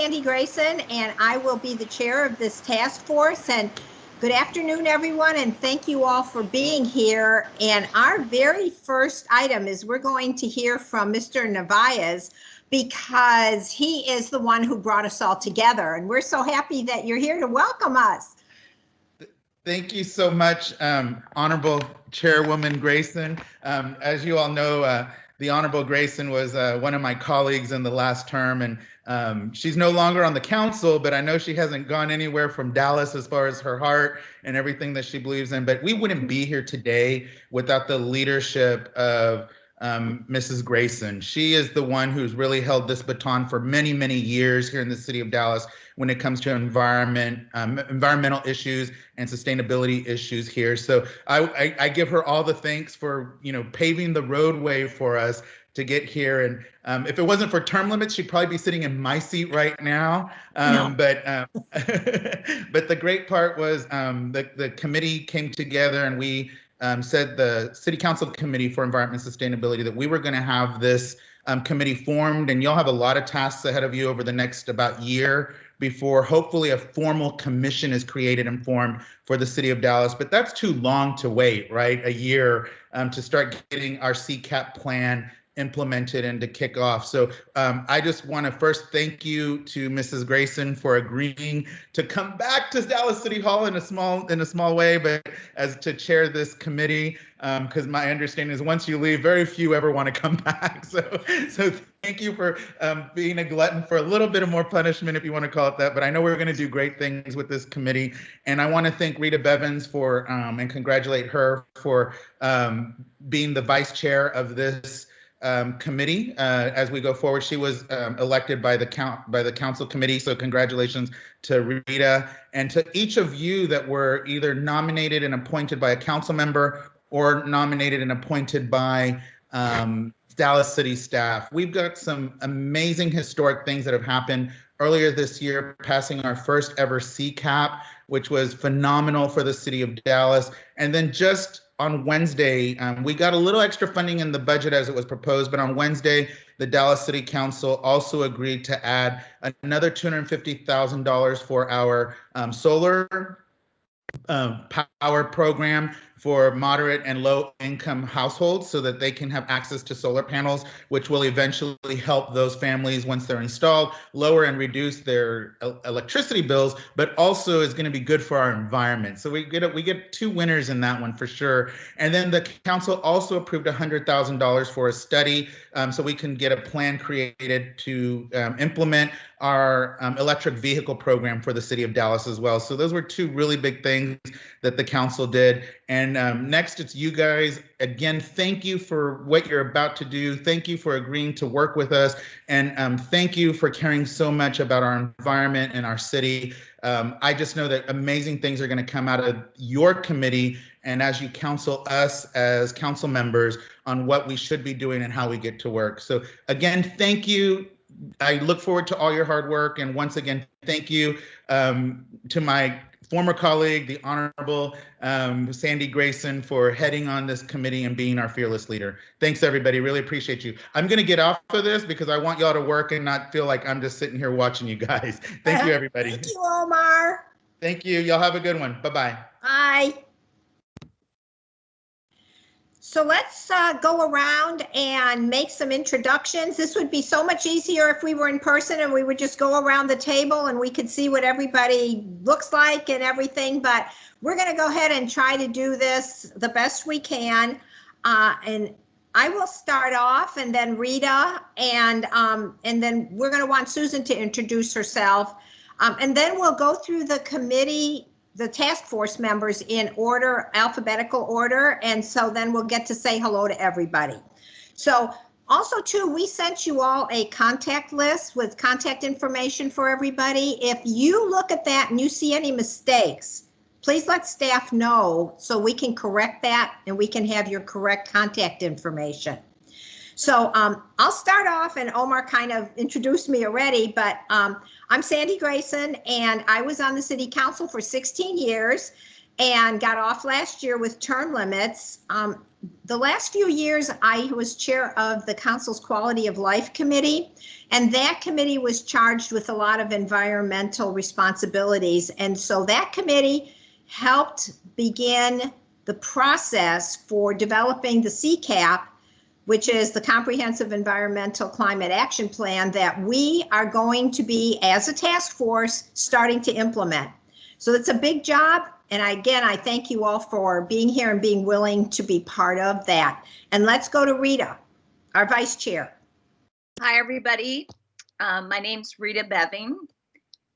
Sandy Grayson, and I will be the chair of this task force. And good afternoon, everyone, and thank you all for being here. And our very first item is we're going to hear from Mr. Narvaez because he is the one who brought us all together. And we're so happy that you're here to welcome us. Thank you so much, Honorable Chairwoman Grayson. As you all know, the Honorable Grayson was one of my colleagues in the last term, and she's no longer on the council, but I know she hasn't gone anywhere from Dallas as far as her heart and everything that she believes in. But we wouldn't be here today without the leadership of Mrs. Grayson. She is the one who's really held this baton for many, many years here in the city of Dallas when it comes to environmental issues and sustainability issues here. So I give her all the thanks for paving the roadway for us to get here. And if it wasn't for term limits, she'd probably be sitting in my seat right now. No. But the great part was the committee came together and we said the City Council Committee for Environment and Sustainability that we were going to have this committee formed, and you'll have a lot of tasks ahead of you over the next about year before hopefully a formal commission is created and formed for the city of Dallas. But that's too long to wait, right? A year to start getting our CCAP plan implemented and to kick off. So I just want to first thank you to Mrs. Grayson for agreeing to come back to Dallas City Hall in a small way, but as to chair this committee, because my understanding is once you leave, very few ever want to come back. So thank you for being a glutton for a little bit of more punishment, if you want to call it that. But I know we're going to do great things with this committee, and I want to thank Rita Bevins for and congratulate her for being the vice chair of this committee as we go forward. She was elected by the council committee, so congratulations to Rita and to each of you that were either nominated and appointed by a council member or nominated and appointed by Dallas City staff. We've got some amazing historic things that have happened earlier this year, passing our first ever CCAP, which was phenomenal for the city of Dallas. And then just on Wednesday, we got a little extra funding in the budget as it was proposed, but on Wednesday, the Dallas City Council also agreed to add another $250,000 for our solar power program for moderate and low income households so that they can have access to solar panels, which will eventually help those families once they're installed, lower and reduce their electricity bills, but also is going to be good for our environment. So we get two winners in that one for sure. And then the council also approved $100,000 for a study so we can get a plan created to implement our electric vehicle program for the city of Dallas as well. So those were two really big things that the council did. And next, it's you guys. Again, thank you for what you're about to do. Thank you for agreeing to work with us. And thank you for caring so much about our environment and our city. I just know that amazing things are going to come out of your committee and as you counsel us as council members on what we should be doing and how we get to work. So again, thank you. I look forward to all your hard work. And once again, thank you to my former colleague, the Honorable Sandy Grayson, for heading on this committee and being our fearless leader. Thanks, everybody. Really appreciate you. I'm going to get off of this because I want y'all to work and not feel like I'm just sitting here watching you guys. Thank you, everybody. Thank you, Omar. Thank you. Y'all have a good one. Bye-bye. Bye. So let's go around and make some introductions. This would be so much easier if we were in person and we would just go around the table and we could see what everybody looks like and everything, but we're going to go ahead and try to do this the best we can. And I will start off, and then Rita, and then we're going to want Susan to introduce herself. And then we'll go through the committee, the task force members in order, alphabetical order, and so then we'll get to say hello to everybody. So also too, we sent you all a contact list with contact information for everybody. If you look at that and you see any mistakes, please let staff know so we can correct that and we can have your correct contact information. So I'll start off, and Omar kind of introduced me already, but I'm Sandy Grayson, and I was on the city council for 16 years and got off last year with term limits. the last few years, I was chair of the council's quality of life committee, and that committee was charged with a lot of environmental responsibilities. And so that committee helped begin the process for developing the CCAP, which is the Comprehensive Environmental Climate Action Plan that we are going to be, as a task force, starting to implement. So it's a big job. And again, I thank you all for being here and being willing to be part of that. And let's go to Rita, our vice chair. Hi, everybody. My name's Rita Beving.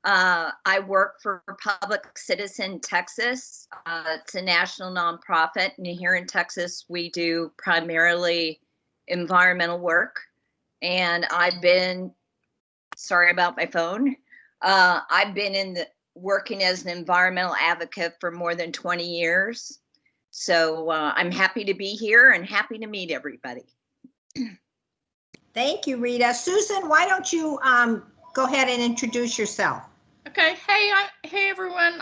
I work for Public Citizen Texas. It's a national nonprofit. And here in Texas, we do primarily environmental work. And I've been, sorry about my phone. I've been working as an environmental advocate for more than 20 years. So I'm happy to be here and happy to meet everybody. Thank you, Rita. Susan, why don't you go ahead and introduce yourself? Okay. Hey, everyone.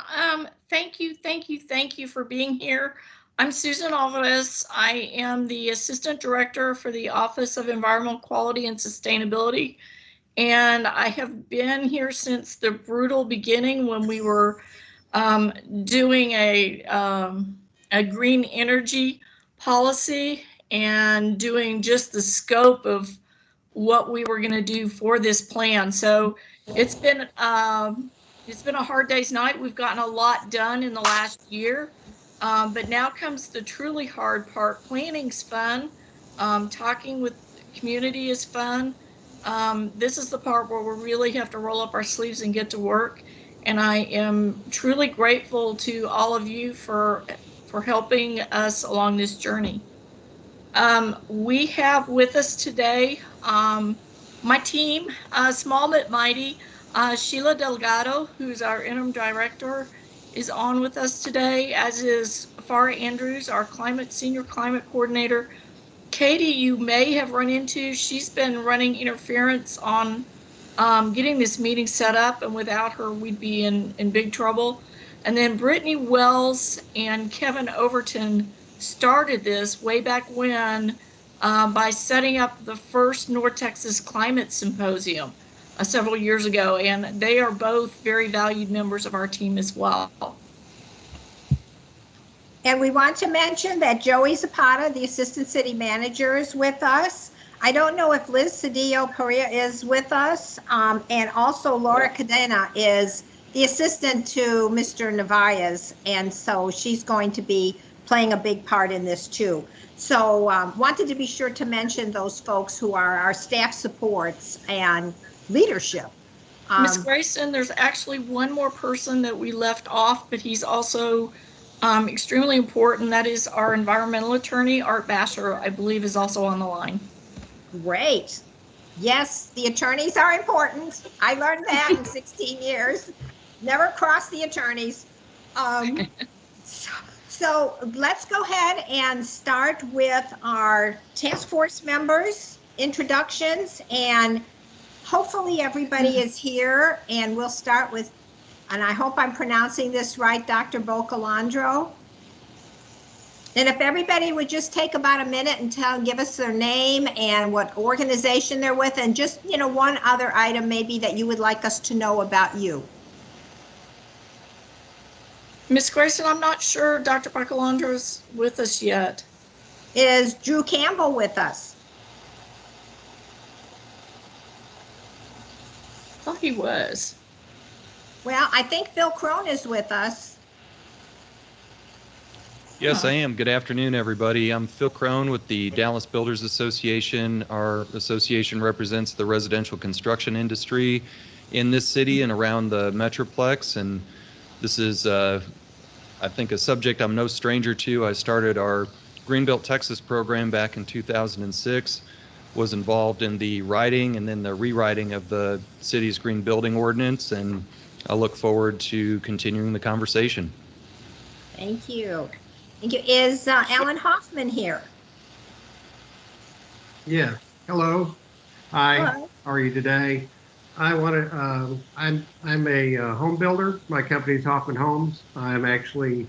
Thank you for being here. I'm Susan Alvarez. I am the Assistant Director for the Office of Environmental Quality and Sustainability. And I have been here since the brutal beginning when we were doing a green energy policy and doing just the scope of what we were going to do for this plan. So it's been a hard day's night. We've gotten a lot done in the last year, but now comes the truly hard part. Planning's fun. Talking with the community is fun. This is the part where we really have to roll up our sleeves and get to work. And I am truly grateful to all of you for helping us along this journey. We have with us today my team, small but mighty. Sheila Delgado, who's our interim director, is on with us today, as is Farah Andrews, our senior climate coordinator. Katie, you may have run into, she's been running interference on getting this meeting set up, and without her, we'd be in big trouble. And then Brittany Wells and Kevin Overton started this way back when by setting up the first North Texas Climate Symposium several years ago, and they are both very valued members of our team as well. And we want to mention that Joey Zapata, the Assistant City Manager, is with us. I don't know if Liz Cedillo-Perea is with us. And also Laura Cadena is the assistant to Mr. Narvaez. And so she's going to be playing a big part in this too. So wanted to be sure to mention those folks who are our staff supports and leadership. Ms. Grayson, there's actually one more person that we left off, but he's also extremely important. That is our environmental attorney, Art Basher, I believe, is also on the line. Great. Yes, the attorneys are important. I learned that in 16 years. Never cross the attorneys. So let's go ahead and start with our task force members, introductions, and hopefully everybody is here, and we'll start with, and I hope I'm pronouncing this right, Dr. Bocalandro. And if everybody would just take about a minute and give us their name and what organization they're with, and just, one other item maybe that you would like us to know about you. Ms. Grayson, I'm not sure Dr. Bocalandro is with us yet. Is Drew Campbell with us? I thought he was. Well, I think Phil Crone is with us. Yes, I am. Good afternoon, everybody. I'm Phil Crone with the Dallas Builders Association. Our association represents the residential construction industry in this city and around the Metroplex. And this is, I think, a subject I'm no stranger to. I started our Greenbelt Texas program back in 2006, was involved in the writing and then the rewriting of the city's green building ordinance, and I look forward to continuing the conversation. Thank you. Thank you. Is Alan Hoffman here? Yeah. Hello. Hi. Hello. How are you today? I want to. I'm a home builder. My company is Hoffman Homes. I'm actually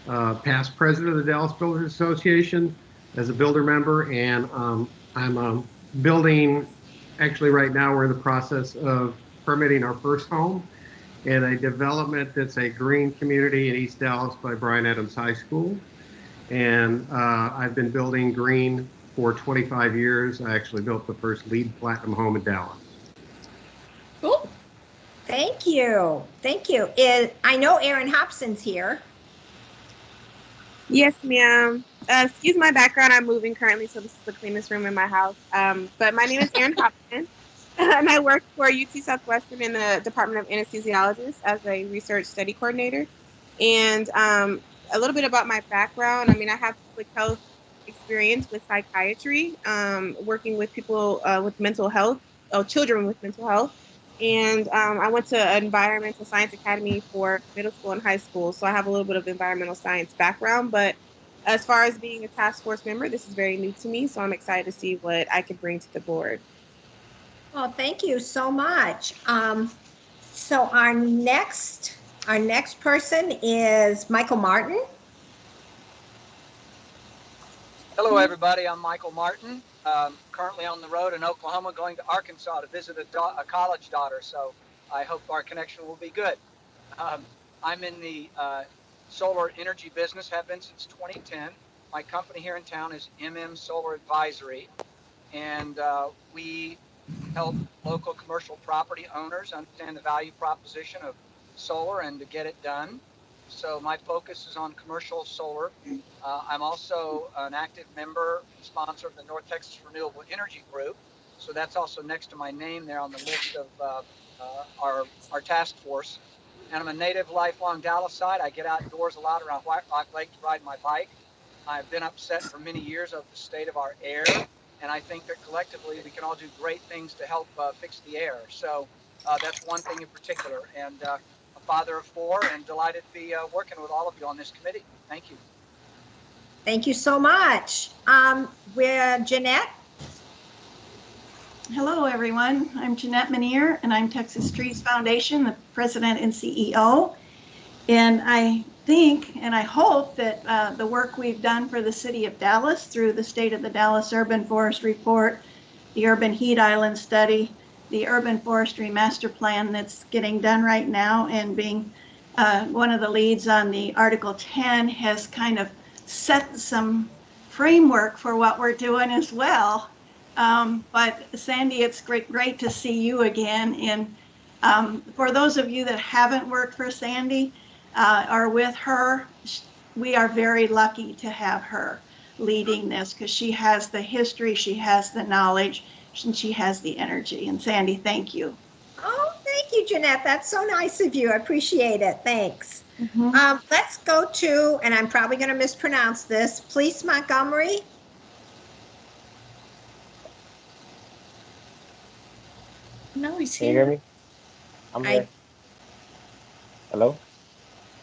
past president of the Dallas Builders Association. as a builder member, and I'm building. Actually, right now we're in the process of permitting our first home in a development that's a green community in East Dallas by Bryan Adams High School. And I've been building green for 25 years. I actually built the first LEED Platinum home in Dallas. Cool. Thank you. Thank you. I know Erin Hobson's here. Yes, ma'am. Excuse my background. I'm moving currently, so this is the cleanest room in my house. But my name is Erin Hobson, and I work for UT Southwestern in the Department of Anesthesiologists as a research study coordinator. And a little bit about my background. I mean, I have public health experience with psychiatry, working with people with mental health, children with mental health. And I went to Environmental Science Academy for middle school and high school. So I have a little bit of environmental science background. But as far as being a task force member, this is very new to me. So I'm excited to see what I can bring to the board. Well, thank you so much. So our next person is Michael Martin. Hello, everybody. I'm Michael Martin. Currently on the road in Oklahoma, going to Arkansas to visit a college daughter. So I hope our connection will be good. I'm in the solar energy business, have been since 2010. My company here in town is Solar Advisory, and we help local commercial property owners understand the value proposition of solar and to get it done. So my focus is on commercial solar. I'm also an active member, sponsor of the North Texas Renewable Energy Group. So that's also next to my name there on the list of our task force. And I'm a native lifelong Dallasite. I get outdoors a lot around White Rock Lake to ride my bike. I've been upset for many years of the state of our air. And I think that collectively we can all do great things to help fix the air. So that's one thing in particular. And a father of 4 and delighted to be working with all of you on this committee. Thank you. Thank you so much. We're Jeanette. Hello, everyone. I'm Jeanette Manier, and I'm Texas Trees Foundation, the president and CEO. And I think and I hope that the work we've done for the city of Dallas through the State of the Dallas Urban Forest Report, the Urban Heat Island Study, the Urban Forestry Master Plan that's getting done right now, and being one of the leads on the Article 10 has kind of set some framework for what we're doing as well. But Sandy, it's great to see you again. And for those of you that haven't worked for Sandy or with her, we are very lucky to have her leading this because she has the history, she has the knowledge, and she has the energy. And Sandy, thank you. Oh, thank you, Jeanette. That's so nice of you. I appreciate it. Thanks. Let's go to, and I'm probably going to mispronounce this, Police Montgomery. No, he's Can you here. hear me? I'm here. Hello?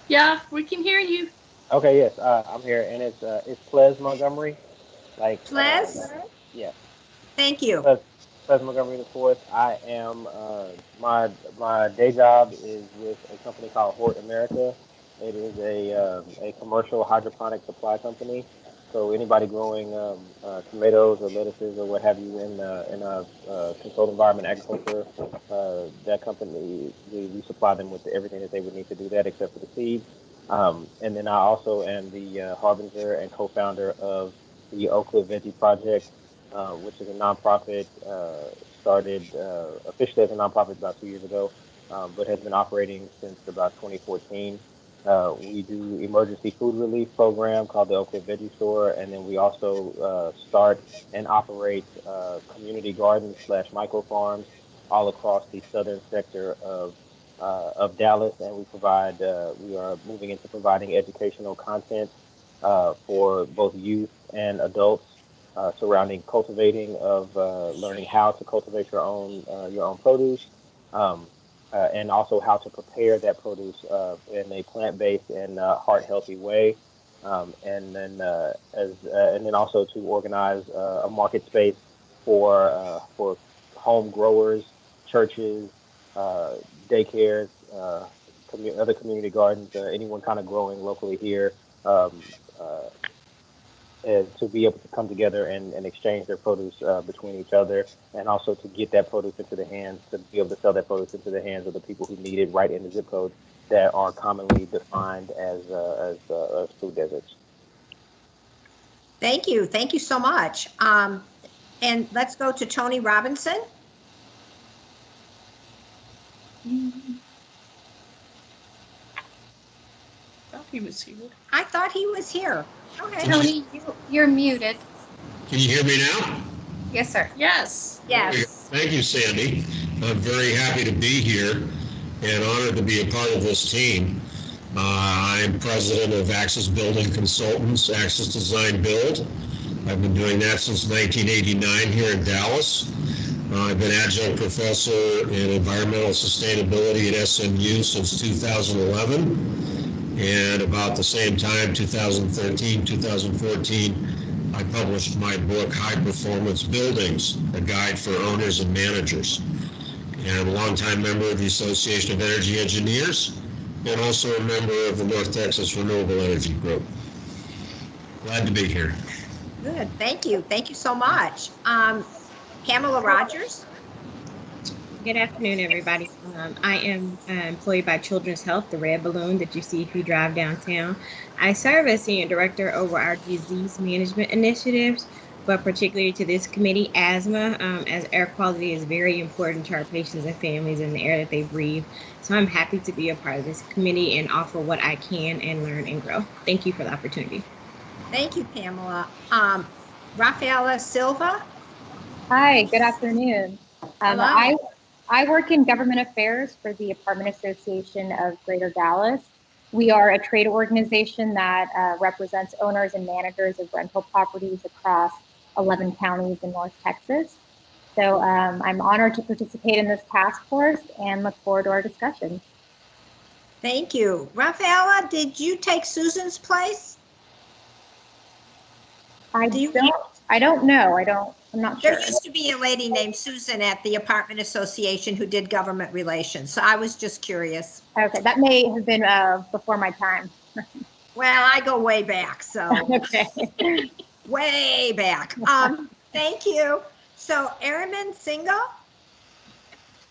Yeah, we can hear you. Okay, yes, I'm here, and it's Ples Montgomery, like Ples? yeah, Thank you. Ples Montgomery the fourth. I am my day job is with a company called Hort America. It is a commercial hydroponic supply company. So anybody growing tomatoes or lettuces or what have you in a controlled environment agriculture, that company, we supply them with everything that they would need to do that except for the seeds. And then I also am the harbinger and co-founder of the Oak Cliff Veggie Project, which is a nonprofit, started officially as a nonprofit about 2 years ago, but has been operating since about 2014. We do emergency food relief program called the Oak Cliff Veggie Store, and then we also start and operate community gardens / micro farms all across the southern sector of Dallas, and we are moving into providing educational content for both youth and adults surrounding cultivating of learning how to cultivate your own produce. And also how to prepare that produce in a plant-based and heart-healthy way, and then also to organize a market space for home growers, churches, daycares, other community gardens, anyone kind of growing locally here, to be able to come together and exchange their produce between each other, and also to get that produce into the hands, to be able to sell that produce into the hands of the people who need it right in the zip codes that are commonly defined as food deserts. Thank you. Thank you so much. And let's go to Tony Robinson. Thought he was here. I thought he was here. Okay. Tony, you're muted. Can you hear me now? Yes, sir. Yes. Yes. Thank you, Sandy. I'm very happy to be here and honored to be a part of this team. I'm president of Axis Building Consultants, Axis Design Build. I've been doing that since 1989 here in Dallas. I've been adjunct professor in environmental sustainability at SMU since 2011. And about the same time, 2013, 2014, I published my book, High Performance Buildings, a guide for owners and managers. And I'm a longtime member of the Association of Energy Engineers, and also a member of the North Texas Renewable Energy Group. Glad to be here. Good. Thank you. Thank you so much. Pamela Rogers. Good afternoon, everybody. I am employed by Children's Health, the red balloon that you see if you drive downtown. I serve as senior director over our disease management initiatives, but particularly to this committee, asthma, as air quality is very important to our patients and families in the air that they breathe. So I'm happy to be a part of this committee and offer what I can and learn and grow. Thank you for the opportunity. Thank you, Pamela. Rafaela Silva. Hi, good afternoon. I work in government affairs for the Apartment Association of Greater Dallas. We are a trade organization that represents owners and managers of rental properties across 11 counties in North Texas. So I'm honored to participate in this task force and look forward to our discussion. Thank you. Rafaela, did you take Susan's place? I don't know. I'm not sure. There used to be a lady named Susan at the Apartment Association who did government relations. So I was just curious. Okay, that may have been before my time. Well, I go way back, so. Okay. Way back. Thank you. So Ariman Singhal.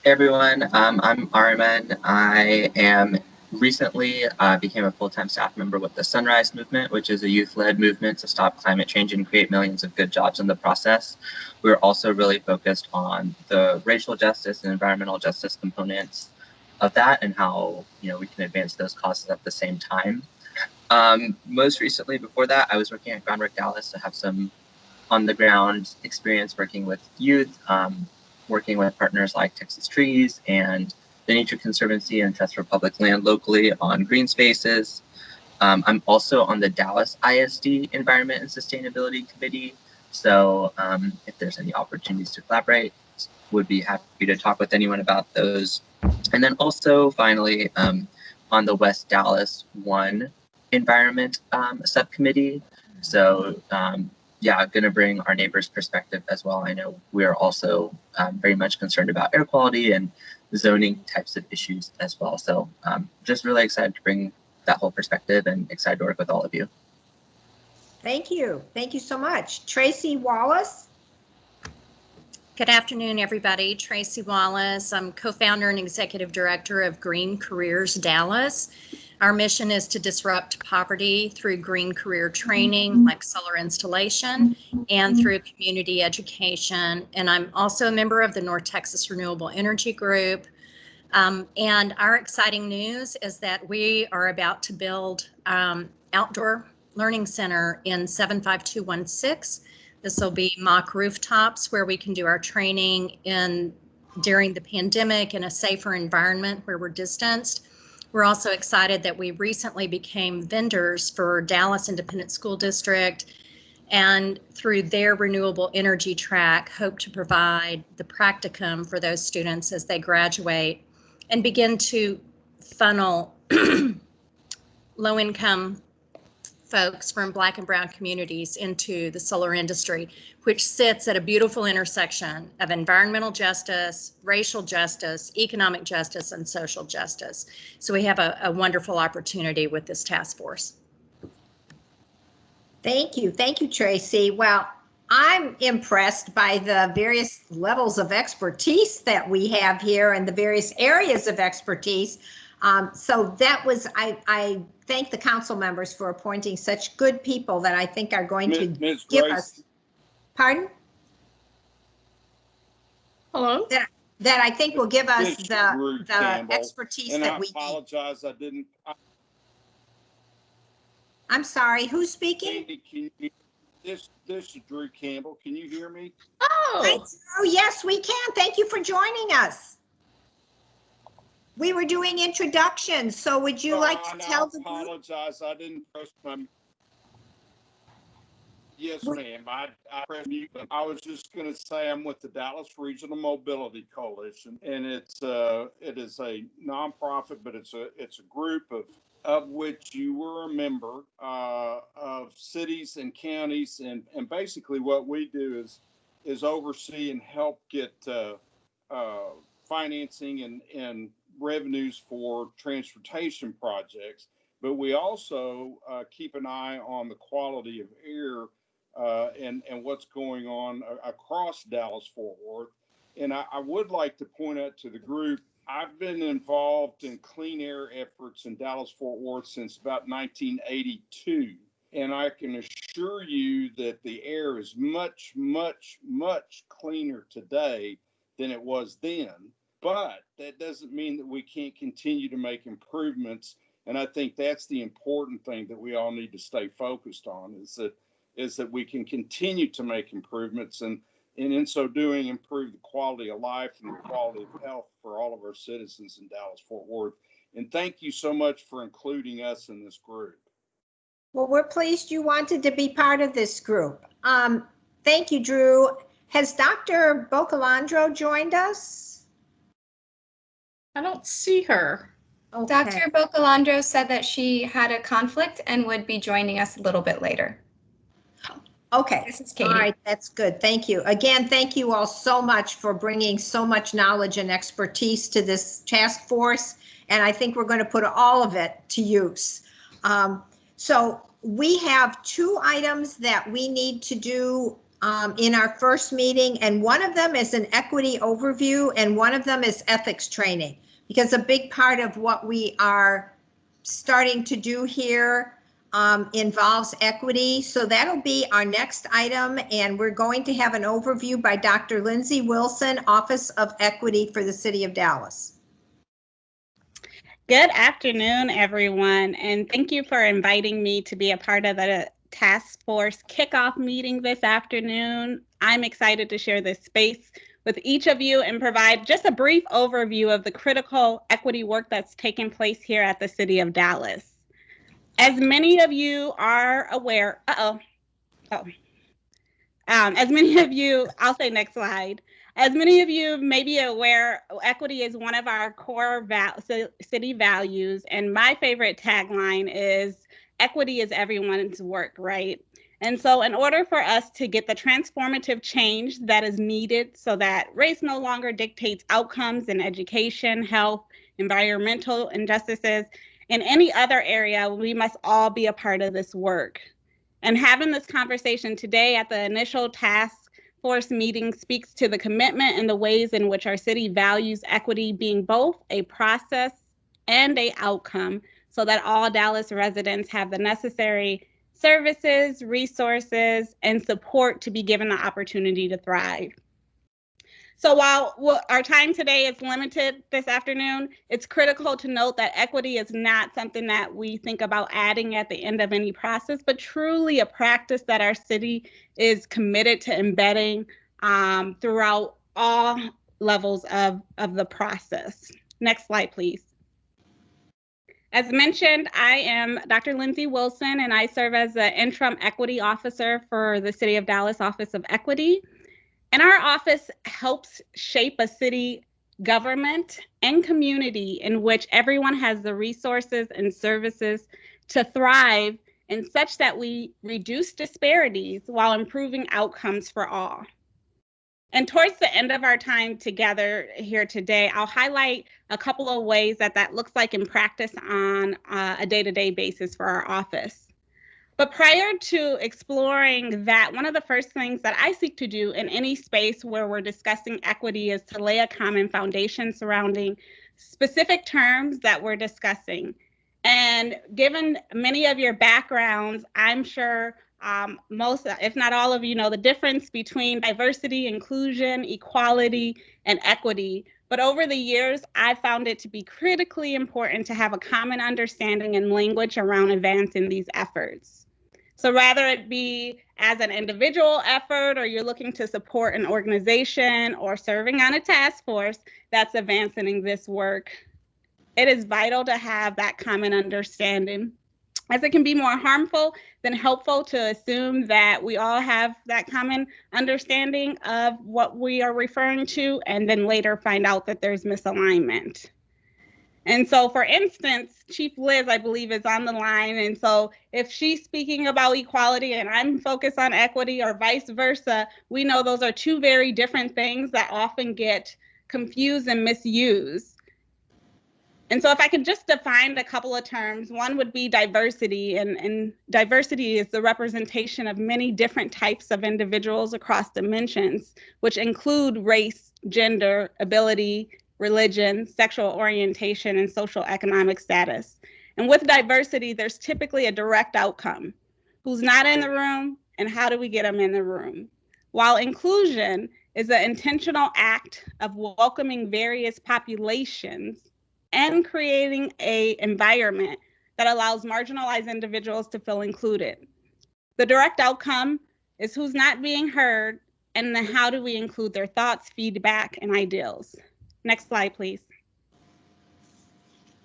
Hey everyone, I'm Ariman. I am recently became a full-time staff member with the Sunrise Movement, which is a youth-led movement to stop climate change and create millions of good jobs in the process. We're also really focused on the racial justice and environmental justice components of that and how we can advance those causes at the same time. Most recently, before that, I was working at Groundwork Dallas to have some on-the-ground experience working with youth, working with partners like Texas Trees and the Nature Conservancy and Trust for Public Land locally on green spaces. I'm also on the Dallas ISD Environment and Sustainability Committee. So if there's any opportunities to collaborate, would be happy to talk with anyone about those. And then also finally, on the West Dallas 1 Environment Subcommittee. So yeah, going to bring our neighbors' perspective as well. I know we are also very much concerned about air quality and zoning types of issues as well. So just really excited to bring that whole perspective and excited to work with all of you. Thank you. Thank you so much. Tracy Wallace. Good afternoon, everybody. Tracy Wallace. I'm co-founder and executive director of Green Careers Dallas. Our mission is to disrupt poverty through green career training like solar installation and through community education. And I'm also a member of the North Texas Renewable Energy Group. And our exciting news is that we are about to build outdoor learning center in 75216. This will be mock rooftops where we can do our training during the pandemic in a safer environment where we're distanced. We're also excited that we recently became vendors for Dallas Independent School District, and through their renewable energy track, hope to provide the practicum for those students as they graduate and begin to funnel low-income folks from Black and brown communities into the solar industry, which sits at a beautiful intersection of environmental justice, racial justice, economic justice, and social justice. So we have a wonderful opportunity with this task force. Thank you. Thank you, Tracy. Well, I'm impressed by the various levels of expertise that we have here and the various areas of expertise. So that was, I thank the council members for appointing such good people that I think are going to give us. Pardon? Hello? That I think will give us the expertise and that we need. I apologize, I didn't. I'm sorry, who's speaking? This is Drew Campbell. Can you hear me? Oh, yes, we can. Thank you for joining us. We were doing introductions, so would you like to tell the group? I apologize, I didn't press my. Yes, ma'am. I pressed mute. I was just going to say I'm with the Dallas Regional Mobility Coalition, and it is a nonprofit, but it's a group of which you were a member of cities and counties, and basically what we do is oversee and help get financing and revenues for transportation projects. But we also keep an eye on the quality of air and what's going on across Dallas-Fort Worth. And I would like to point out to the group, I've been involved in clean air efforts in Dallas-Fort Worth since about 1982. And I can assure you that the air is much, much, much cleaner today than it was then. But that doesn't mean that we can't continue to make improvements. And I think that's the important thing that we all need to stay focused on, is that we can continue to make improvements and in so doing improve the quality of life and the quality of health for all of our citizens in Dallas-Fort Worth. And thank you so much for including us in this group. Well, we're pleased you wanted to be part of this group. Thank you, Drew. Has Dr. Bocalandro joined us? I don't see her. Okay. Dr. Bocalandro said that she had a conflict and would be joining us a little bit later. Okay. This is Katie. All right, that's good. Thank you. Again, thank you all so much for bringing so much knowledge and expertise to this task force. And I think we're going to put all of it to use. So we have 2 items that we need to do in our first meeting, and one of them is an equity overview, and one of them is ethics training, because a big part of what we are starting to do here involves equity. So that'll be our next item, and we're going to have an overview by Dr. Lindsay Wilson, Office of Equity for the City of Dallas. Good afternoon, everyone, and thank you for inviting me to be a part of the task force kickoff meeting this afternoon. I'm excited to share this space with each of you and provide just a brief overview of the critical equity work that's taking place here at the City of Dallas. As many of you are aware, as many of you, I'll say next slide. As many of you may be aware, equity is one of our core city values, and my favorite tagline is, equity is everyone's work, right? And so in order for us to get the transformative change that is needed so that race no longer dictates outcomes in education, health, environmental injustices, in any other area, we must all be a part of this work. And having this conversation today at the initial task force meeting speaks to the commitment and the ways in which our city values equity being both a process and an outcome, so that all Dallas residents have the necessary services, resources, and support to be given the opportunity to thrive. So while our time today is limited this afternoon, it's critical to note that equity is not something that we think about adding at the end of any process, but truly a practice that our city is committed to embedding throughout all levels of the process. Next slide, please. As mentioned, I am Dr. Lindsay Wilson, and I serve as the interim equity officer for the City of Dallas Office of Equity. And our office helps shape a city government and community in which everyone has the resources and services to thrive, and such that we reduce disparities while improving outcomes for all. And towards the end of our time together here today, I'll highlight a couple of ways that looks like in practice on a day-to-day basis for our office. But prior to exploring that, one of the first things that I seek to do in any space where we're discussing equity is to lay a common foundation surrounding specific terms that we're discussing. And given many of your backgrounds, I'm sure most, if not all of you, know the difference between diversity, inclusion, equality, and equity. But over the years, I found it to be critically important to have a common understanding and language around advancing these efforts. So rather it be as an individual effort, or you're looking to support an organization or serving on a task force that's advancing this work, it is vital to have that common understanding, as it can be more harmful than helpful to assume that we all have that common understanding of what we are referring to and then later find out that there's misalignment. And so, for instance, Chief Liz, I believe, is on the line. And so if she's speaking about equality and I'm focused on equity, or vice versa, we know those are two very different things that often get confused and misused. And so if I could just define a couple of terms, one would be diversity. And diversity is the representation of many different types of individuals across dimensions, which include race, gender, ability, religion, sexual orientation, and social economic status. And with diversity, there's typically a direct outcome. Who's not in the room, and how do we get them in the room? While inclusion is an intentional act of welcoming various populations and creating an environment that allows marginalized individuals to feel included. The direct outcome is who's not being heard, and then how do we include their thoughts, feedback, and ideals. Next slide, please.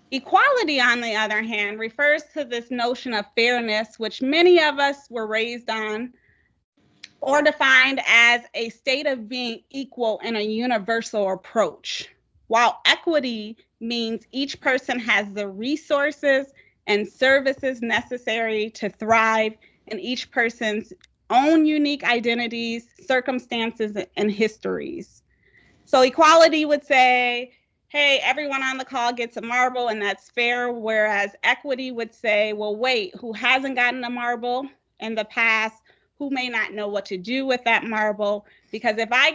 Equality, on the other hand, refers to this notion of fairness, which many of us were raised on, or defined as a state of being equal in a universal approach, while equity means each person has the resources and services necessary to thrive in each person's own unique identities, circumstances, and histories. So equality would say, hey, everyone on the call gets a marble and that's fair, whereas equity would say, well, wait, who hasn't gotten a marble in the past? Who may not know what to do with that marble? Because if I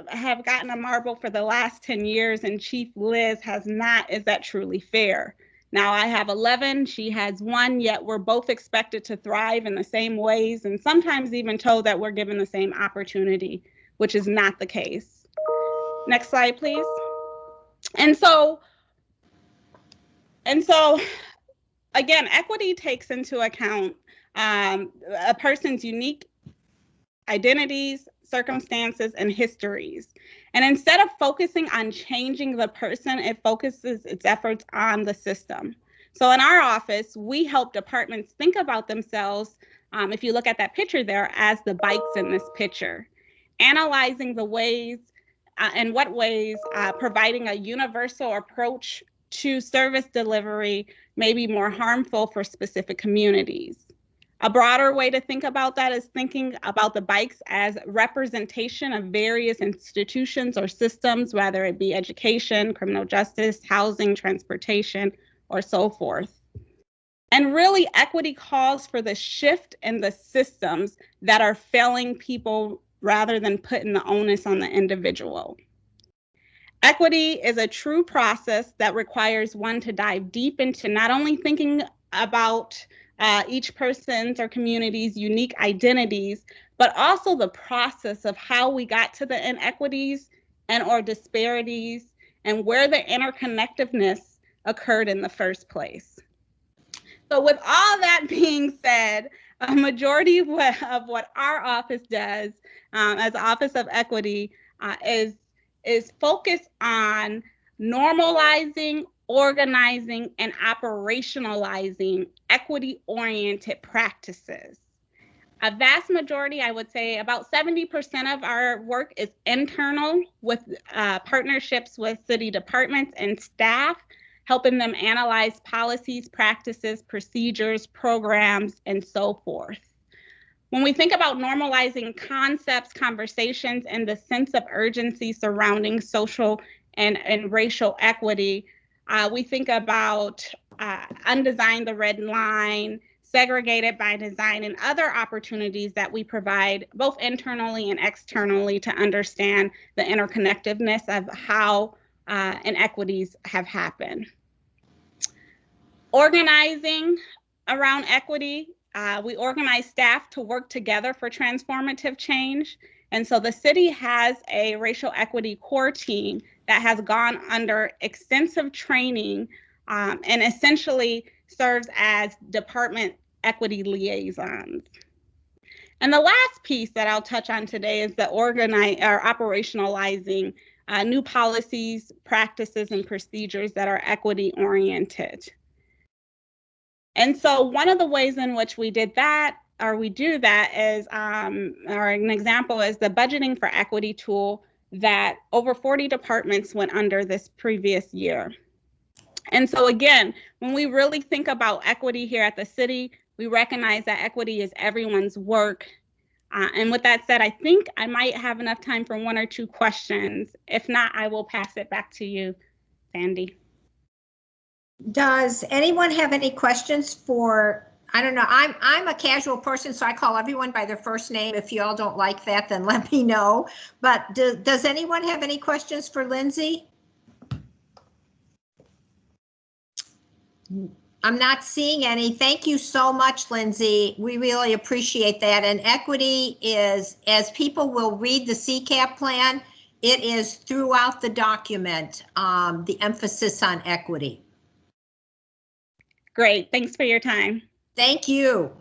have gotten a marble for the last 10 years and Chief Liz has not, is that truly fair? Now I have 11, she has 1, yet we're both expected to thrive in the same ways, and sometimes even told that we're given the same opportunity, which is not the case. Next slide, please. And so again, equity takes into account a person's unique identities, circumstances, and histories. And instead of focusing on changing the person, it focuses its efforts on the system. So in our office, we help departments think about themselves, if you look at that picture there, as the bikes in this picture, analyzing the ways, in what ways providing a universal approach to service delivery may be more harmful for specific communities. A broader way to think about that is thinking about the bikes as representation of various institutions or systems, whether it be education, criminal justice, housing, transportation, or so forth. And really, equity calls for the shift in the systems that are failing people rather than putting the onus on the individual. Equity is a true process that requires one to dive deep into not only thinking about each person's or community's unique identities, but also the process of how we got to the inequities and or disparities and where the interconnectedness occurred in the first place. So with all that being said, a majority of what our office does as Office of Equity is focused on normalizing, organizing, and operationalizing equity-oriented practices. A vast majority, I would say about 70% of our work is internal, with partnerships with city departments and staff, helping them analyze policies, practices, procedures, programs, and so forth. When we think about normalizing concepts, conversations, and the sense of urgency surrounding social and racial equity, we think about Undesign the Red Line, segregated by design, and other opportunities that we provide both internally and externally to understand the interconnectedness of how inequities have happened. Organizing around equity, we organize staff to work together for transformative change. And so the city has a racial equity core team that has gone under extensive training and essentially serves as department equity liaisons. And the last piece that I'll touch on today is the operationalizing new policies, practices, and procedures that are equity oriented. And so one of the ways in which we did that, or we do that, is, or an example is the budgeting for equity tool that over 40 departments went under this previous year. And so again, when we really think about equity here at the city, we recognize that equity is everyone's work. And with that said, I think I might have enough time for one or two questions. If not, I will pass it back to you, Sandy. Does anyone have any questions for, I don't know, I'm a casual person, so I call everyone by their first name. If you all don't like that, then let me know. But does anyone have any questions for Lindsay? I'm not seeing any. Thank you so much, Lindsay. We really appreciate that. And equity is, as people will read the CCAP plan, it is throughout the document, the emphasis on equity. Great, thanks for your time. Thank you.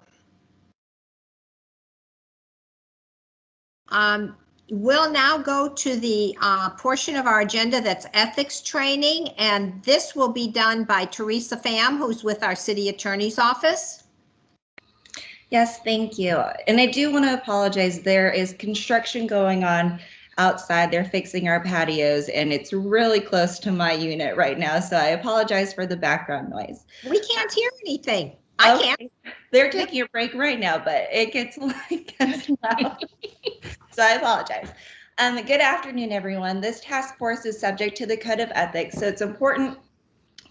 We'll now go to the portion of our agenda that's ethics training, and this will be done by Teresa Pham, who's with our city attorney's office. Yes, thank you. And I do want to apologize. There is construction going on outside. They're fixing our patios, and it's really close to my unit right now. So I apologize for the background noise. We can't hear anything. I can't. They're taking a break right now, but it gets loud. So I apologize. Good afternoon, everyone. This task force is subject to the Code of Ethics, so it's important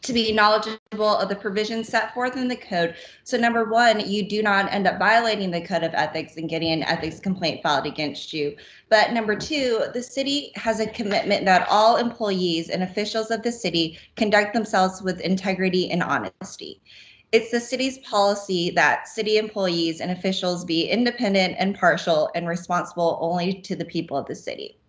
to be knowledgeable of the provisions set forth in the code. So number one, you do not end up violating the Code of Ethics and getting an ethics complaint filed against you. But number two, the city has a commitment that all employees and officials of the city conduct themselves with integrity and honesty. It's the city's policy that city employees and officials be independent, impartial, and responsible only to the people of the city.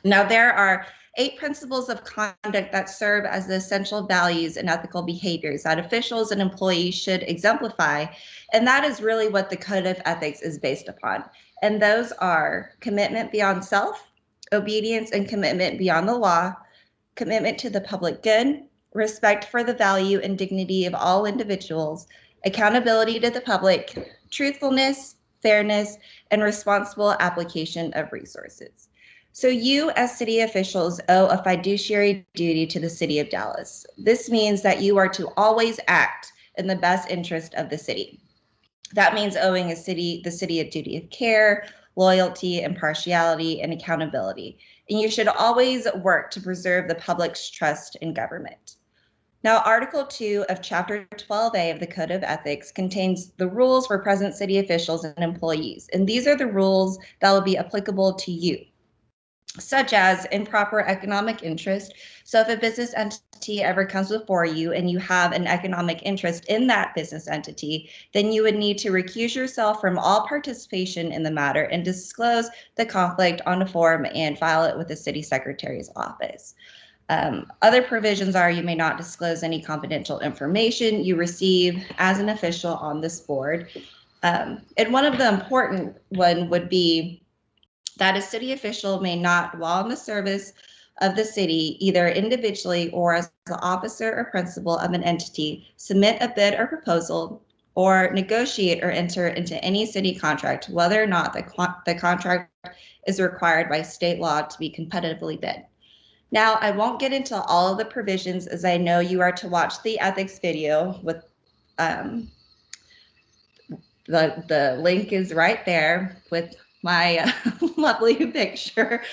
Now, there are 8 principles of conduct that serve as the essential values and ethical behaviors that officials and employees should exemplify, and that is really what the Code of Ethics is based upon. And those are commitment beyond self, obedience and commitment beyond the law, commitment to the public good, respect for the value and dignity of all individuals, accountability to the public, truthfulness, fairness, and responsible application of resources. So you as city officials owe a fiduciary duty to the city of Dallas. This means that you are to always act in the best interest of the city. That means owing the city a duty of care, loyalty, impartiality, and accountability. And you should always work to preserve the public's trust in government. Now, Article 2 of Chapter 12A of the Code of Ethics contains the rules for present city officials and employees. And these are the rules that will be applicable to you, such as improper economic interest. So if a business entity ever comes before you and you have an economic interest in that business entity, then you would need to recuse yourself from all participation in the matter and disclose the conflict on a form and file it with the city secretary's office. Other provisions are you may not disclose any confidential information you receive as an official on this board. And one of the important one would be that a city official may not, while in the service of the city, either individually or as an officer or principal of an entity, submit a bid or proposal or negotiate or enter into any city contract, whether or not the contract is required by state law to be competitively bid. Now, I won't get into all of the provisions, as I know you are to watch the ethics video with the link is right there with my lovely picture.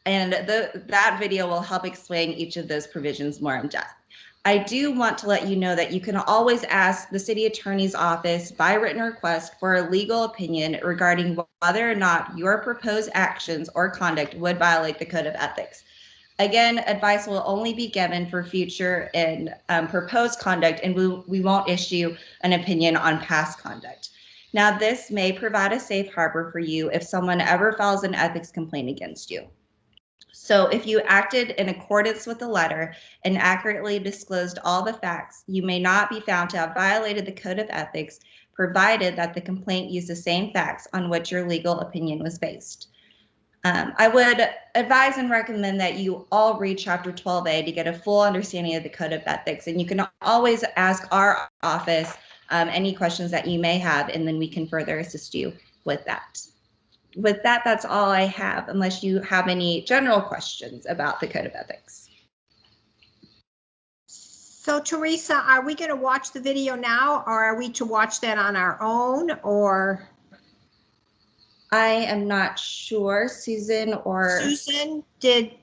And that video will help explain each of those provisions more in depth. I do want to let you know that you can always ask the city attorney's office by written request for a legal opinion regarding whether or not your proposed actions or conduct would violate the code of ethics. Again, advice will only be given for future and proposed conduct, and we won't issue an opinion on past conduct. Now, this may provide a safe harbor for you if someone ever files an ethics complaint against you. So if you acted in accordance with the letter and accurately disclosed all the facts, you may not be found to have violated the code of ethics, provided that the complaint used the same facts on which your legal opinion was based. I would advise and recommend that you all read Chapter 12A to get a full understanding of the Code of Ethics. And you can always ask our office any questions that you may have, and then we can further assist you with that. With that, that's all I have, unless you have any general questions about the Code of Ethics. So Teresa, are we going to watch the video now, or are we to watch that on our own, or? I am not sure, Susan or Susan did.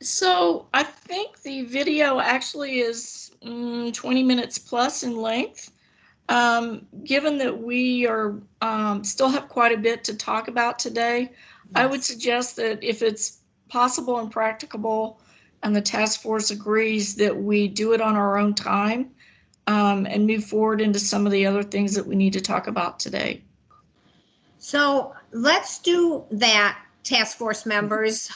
So I think the video actually is 20 minutes plus in length. Given that we are still have quite a bit to talk about today, yes, I would suggest that if it's possible and practicable and the task force agrees, that we do it on our own time and move forward into some of the other things that we need to talk about today. So let's do that, task force members.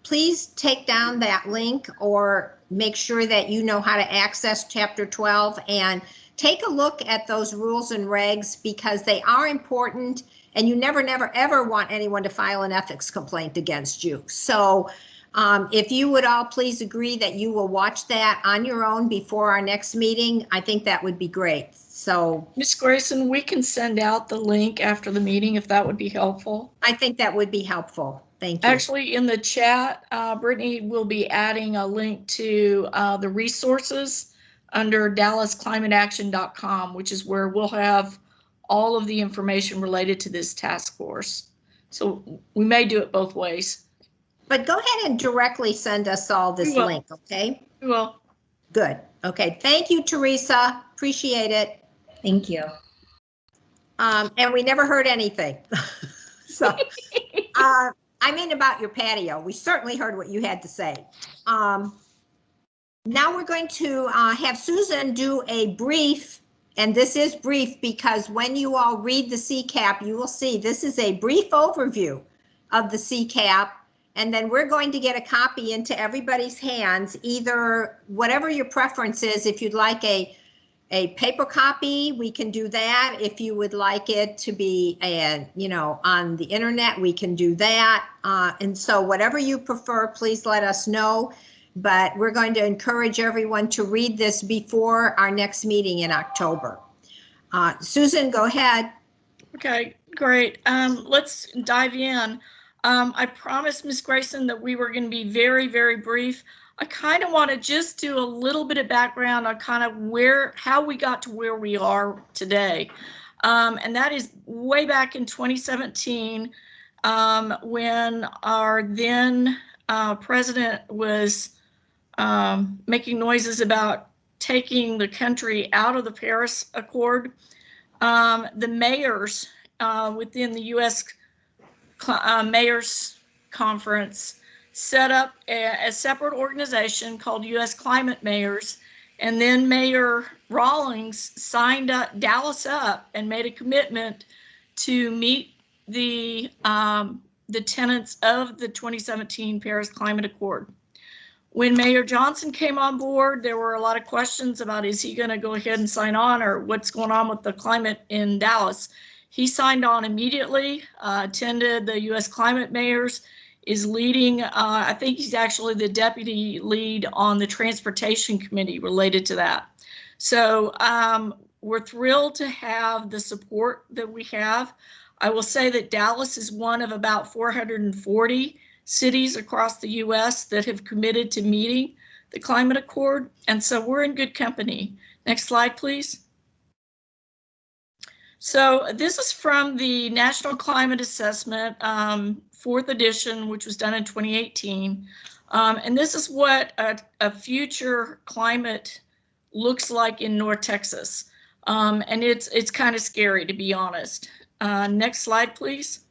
Please take down that link or make sure that you know how to access Chapter 12 and take a look at those rules and regs, because they are important, and you never, ever want anyone to file an ethics complaint against you. So if you would all please agree that you will watch that on your own before our next meeting, I think that would be great. So Ms. Grayson, we can send out the link after the meeting if that would be helpful. I think that would be helpful. Thank you. Actually, in the chat, Brittany will be adding a link to the resources under dallasclimateaction.com, which is where we'll have all of the information related to this task force. So we may do it both ways. But go ahead and directly send us all this link, okay? We will. Good. Okay. Thank you, Teresa. Appreciate it. Thank you. And we never heard anything. So I mean about your patio. We certainly heard what you had to say. Now we're going to have Susan do a brief, and this is brief because when you all read the CCAP, you will see this is a brief overview of the CCAP, and then we're going to get a copy into everybody's hands, either whatever your preference is. If you'd like a paper copy, we can do that. If you would like it to be, on the internet, we can do that. And so whatever you prefer, please let us know. But we're going to encourage everyone to read this before our next meeting in October. Susan, go ahead. Okay, great. Let's dive in. I promised Ms. Grayson that we were going to be very, very brief. I kind of want to just do a little bit of background on kind of how we got to where we are today. And that is way back in 2017, when our then president was making noises about taking the country out of the Paris Accord. The mayors within the U.S. Mayors Conference set up a separate organization called U.S. Climate Mayors, and then Mayor Rawlings signed Dallas up and made a commitment to meet the tenets of the 2017 Paris Climate Accord. When Mayor Johnson came on board, there were a lot of questions about, is he going to go ahead and sign on, or what's going on with the climate in Dallas? He signed on immediately, attended the U.S. Climate Mayors, is leading, I think he's actually the deputy lead on the transportation committee related to that. So we're thrilled to have the support that we have. I will say that Dallas is one of about 440 cities across the U.S. that have committed to meeting the climate accord. And so we're in good company. Next slide, please. So this is from the National Climate Assessment, 4th edition, which was done in 2018. And this is what a future climate looks like in North Texas. And it's kind of scary, to be honest. Next slide, please.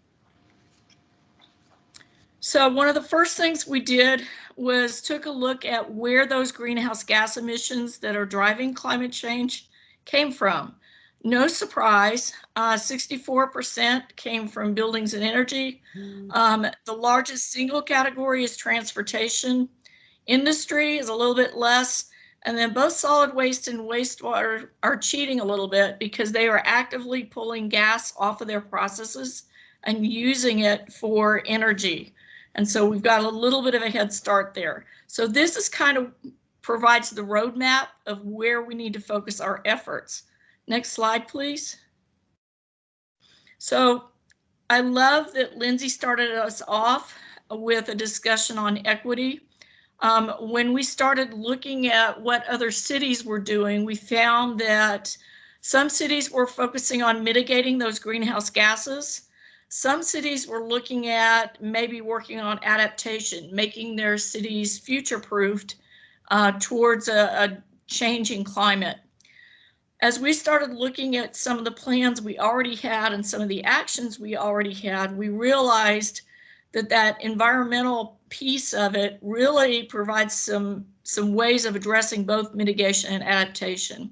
So one of the first things we did was took a look at where those greenhouse gas emissions that are driving climate change came from. No surprise, 64% came from buildings and energy. The largest single category is transportation. Industry is a little bit less. And then both solid waste and wastewater are cheating a little bit because they are actively pulling gas off of their processes and using it for energy. And so we've got a little bit of a head start there. So this is kind of provides the roadmap of where we need to focus our efforts. Next slide, please. So I love that Lindsay started us off with a discussion on equity. When we started looking at what other cities were doing, we found that some cities were focusing on mitigating those greenhouse gases. Some cities were looking at maybe working on adaptation, making their cities future-proofed towards a changing climate. As we started looking at some of the plans we already had and some of the actions we already had, we realized that that environmental piece of it really provides some ways of addressing both mitigation and adaptation.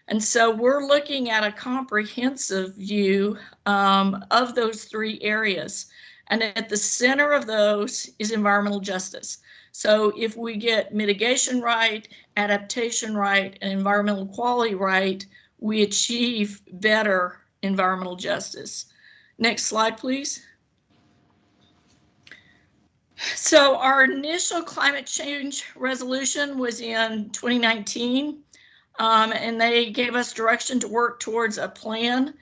And so we're looking at a comprehensive view of those 3 areas. And at the center of those is environmental justice. So if we get mitigation right, adaptation right, and environmental quality right, we achieve better environmental justice. Next slide, please. So our initial climate change resolution was in 2019. And they gave us direction to work towards a plan.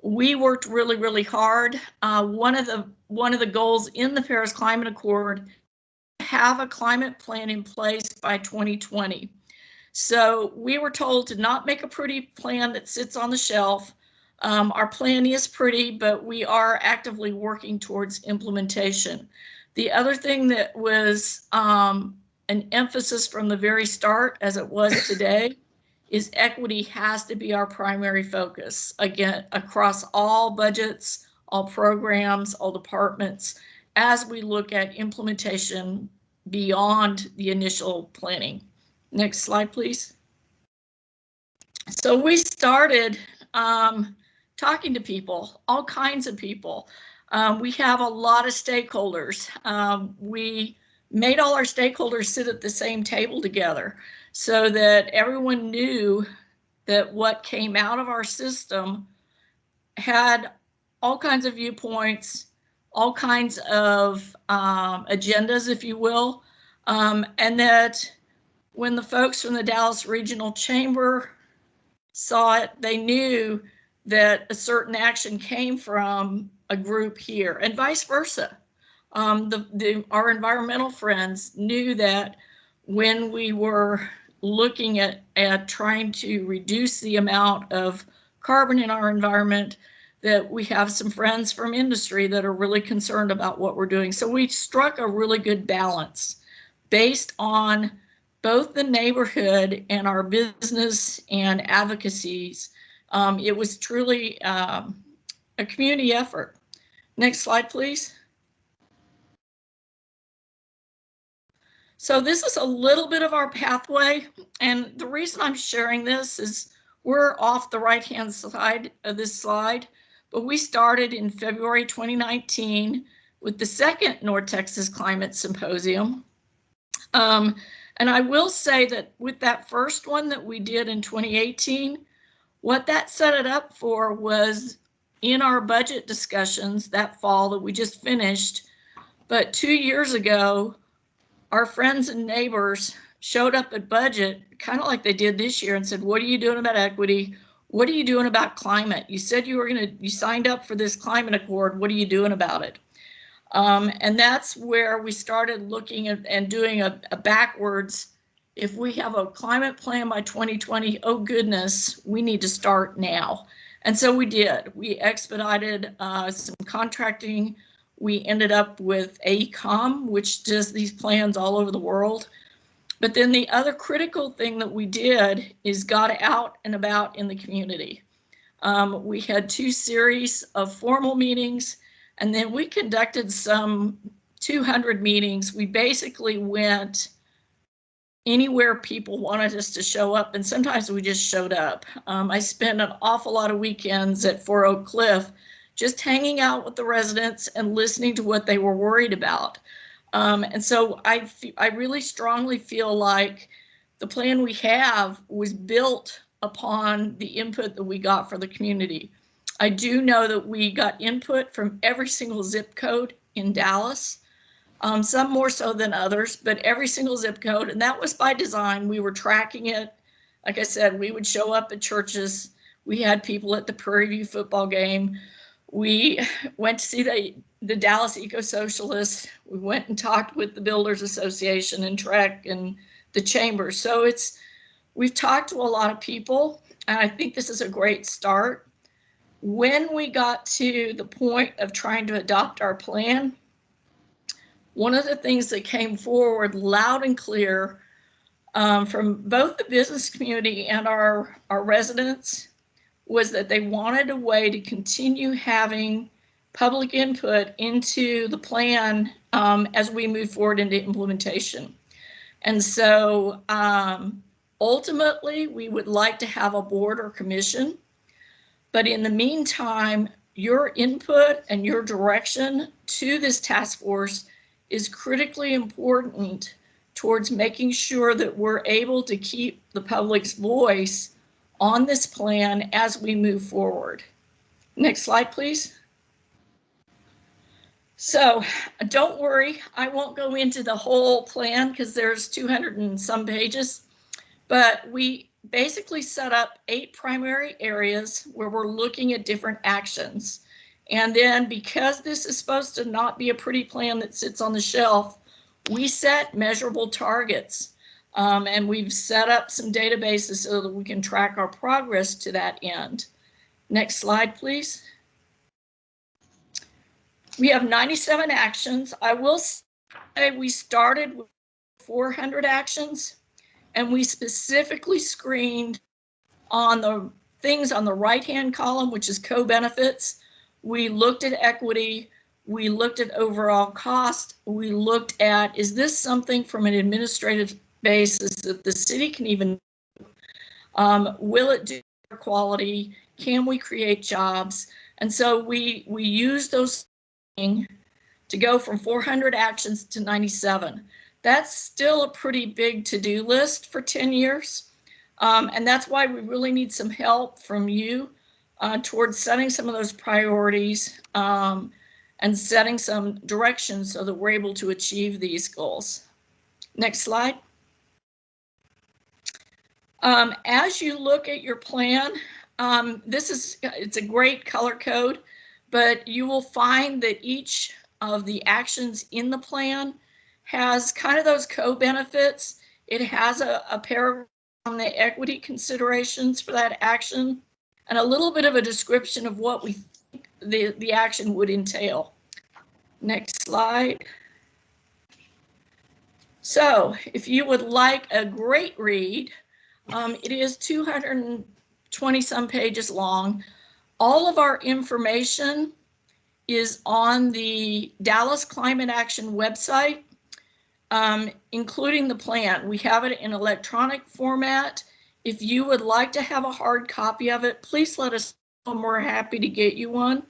We worked really, really hard. One of the goals in the Paris Climate Accord, have a climate plan in place by 2020. So we were told to not make a pretty plan that sits on the shelf. Our plan is pretty, but we are actively working towards implementation. The other thing that was an emphasis from the very start, as it was today, is equity has to be our primary focus, again, across all budgets, all programs, all departments, as we look at implementation beyond the initial planning. Next slide, please. So we started talking to people, all kinds of people. We have a lot of stakeholders. We made all our stakeholders sit at the same table together, so that everyone knew that what came out of our system had all kinds of viewpoints, all kinds of agendas, if you will, and that when the folks from the Dallas Regional Chamber saw it, they knew that a certain action came from a group here, and vice versa. Our environmental friends knew that when we were looking at trying to reduce the amount of carbon in our environment, that we have some friends from industry that are really concerned about what we're doing. So we struck a really good balance based on both the neighborhood and our business and advocacies. It was truly a community effort. Next slide, please. So this is a little bit of our pathway, and the reason I'm sharing this is we're off the right-hand side of this slide, but we started in February 2019 with the second North Texas Climate Symposium. And I will say that with that first one that we did in 2018, what that set it up for was in our budget discussions that fall that we just finished, but 2 years ago, our friends and neighbors showed up at budget, kind of like they did this year, and said, what are you doing about equity? What are you doing about climate? You said you signed up for this climate accord. What are you doing about it? And that's where we started looking at and doing a backwards. If we have a climate plan by 2020, oh goodness, we need to start now. And so we did. We expedited some contracting. We ended up with AECOM, which does these plans all over the world. But then the other critical thing that we did is got out and about in the community. We had 2 series of formal meetings, and then we conducted some 200 meetings. We basically went anywhere people wanted us to show up, and sometimes we just showed up. I spent an awful lot of weekends at 4 Oak Cliff just hanging out with the residents and listening to what they were worried about. And so I really strongly feel like the plan we have was built upon the input that we got from the community. I do know that we got input from every single zip code in Dallas, some more so than others, but every single zip code, and that was by design. We were tracking it. Like I said, we would show up at churches. We had people at the Prairie View football game. We went to see the Dallas Eco-Socialists. We went and talked with the Builders Association and TREC and the Chamber. So we've talked to a lot of people, and I think this is a great start. When we got to the point of trying to adopt our plan, one of the things that came forward loud and clear from both the business community and our residents was that they wanted a way to continue having public input into the plan as we move forward into implementation. And so ultimately, we would like to have a board or commission. But in the meantime, your input and your direction to this task force is critically important towards making sure that we're able to keep the public's voice on this plan as we move forward. Next slide, please. So don't worry, I won't go into the whole plan because there's 200 and some pages, but we basically set up 8 primary areas where we're looking at different actions. And then because this is supposed to not be a pretty plan that sits on the shelf, we set measurable targets. And we've set up some databases so that we can track our progress to that end. Next slide, please. We have 97 actions. I will say we started with 400 actions, and we specifically screened on the things on the right-hand column, which is co-benefits. We looked at equity. We looked at overall cost. We looked at, is this something from an administrative basis that the city can even do? Will it do quality? Can we create jobs? And so we use those to go from 400 actions to 97. That's still a pretty big to-do list for 10 years. And that's why we really need some help from you towards setting some of those priorities and setting some direction so that we're able to achieve these goals. Next slide. As you look at your plan, it's a great color code, but you will find that each of the actions in the plan has kind of those co-benefits. It has a paragraph on the equity considerations for that action and a little bit of a description of what we think the action would entail. Next slide. So if you would like a great read, it is 220 some pages long. All of our information is on the Dallas Climate Action website, including the plan. We have it in electronic format. If you would like to have a hard copy of it, please let us know and we're happy to get you one.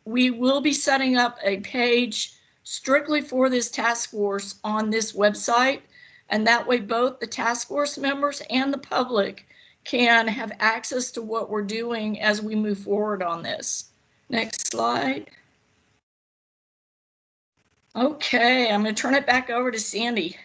We will be setting up a page strictly for this task force on this website, and that way both the task force members and the public can have access to what we're doing as we move forward on this. Next slide. Okay, I'm going to turn it back over to Sandy.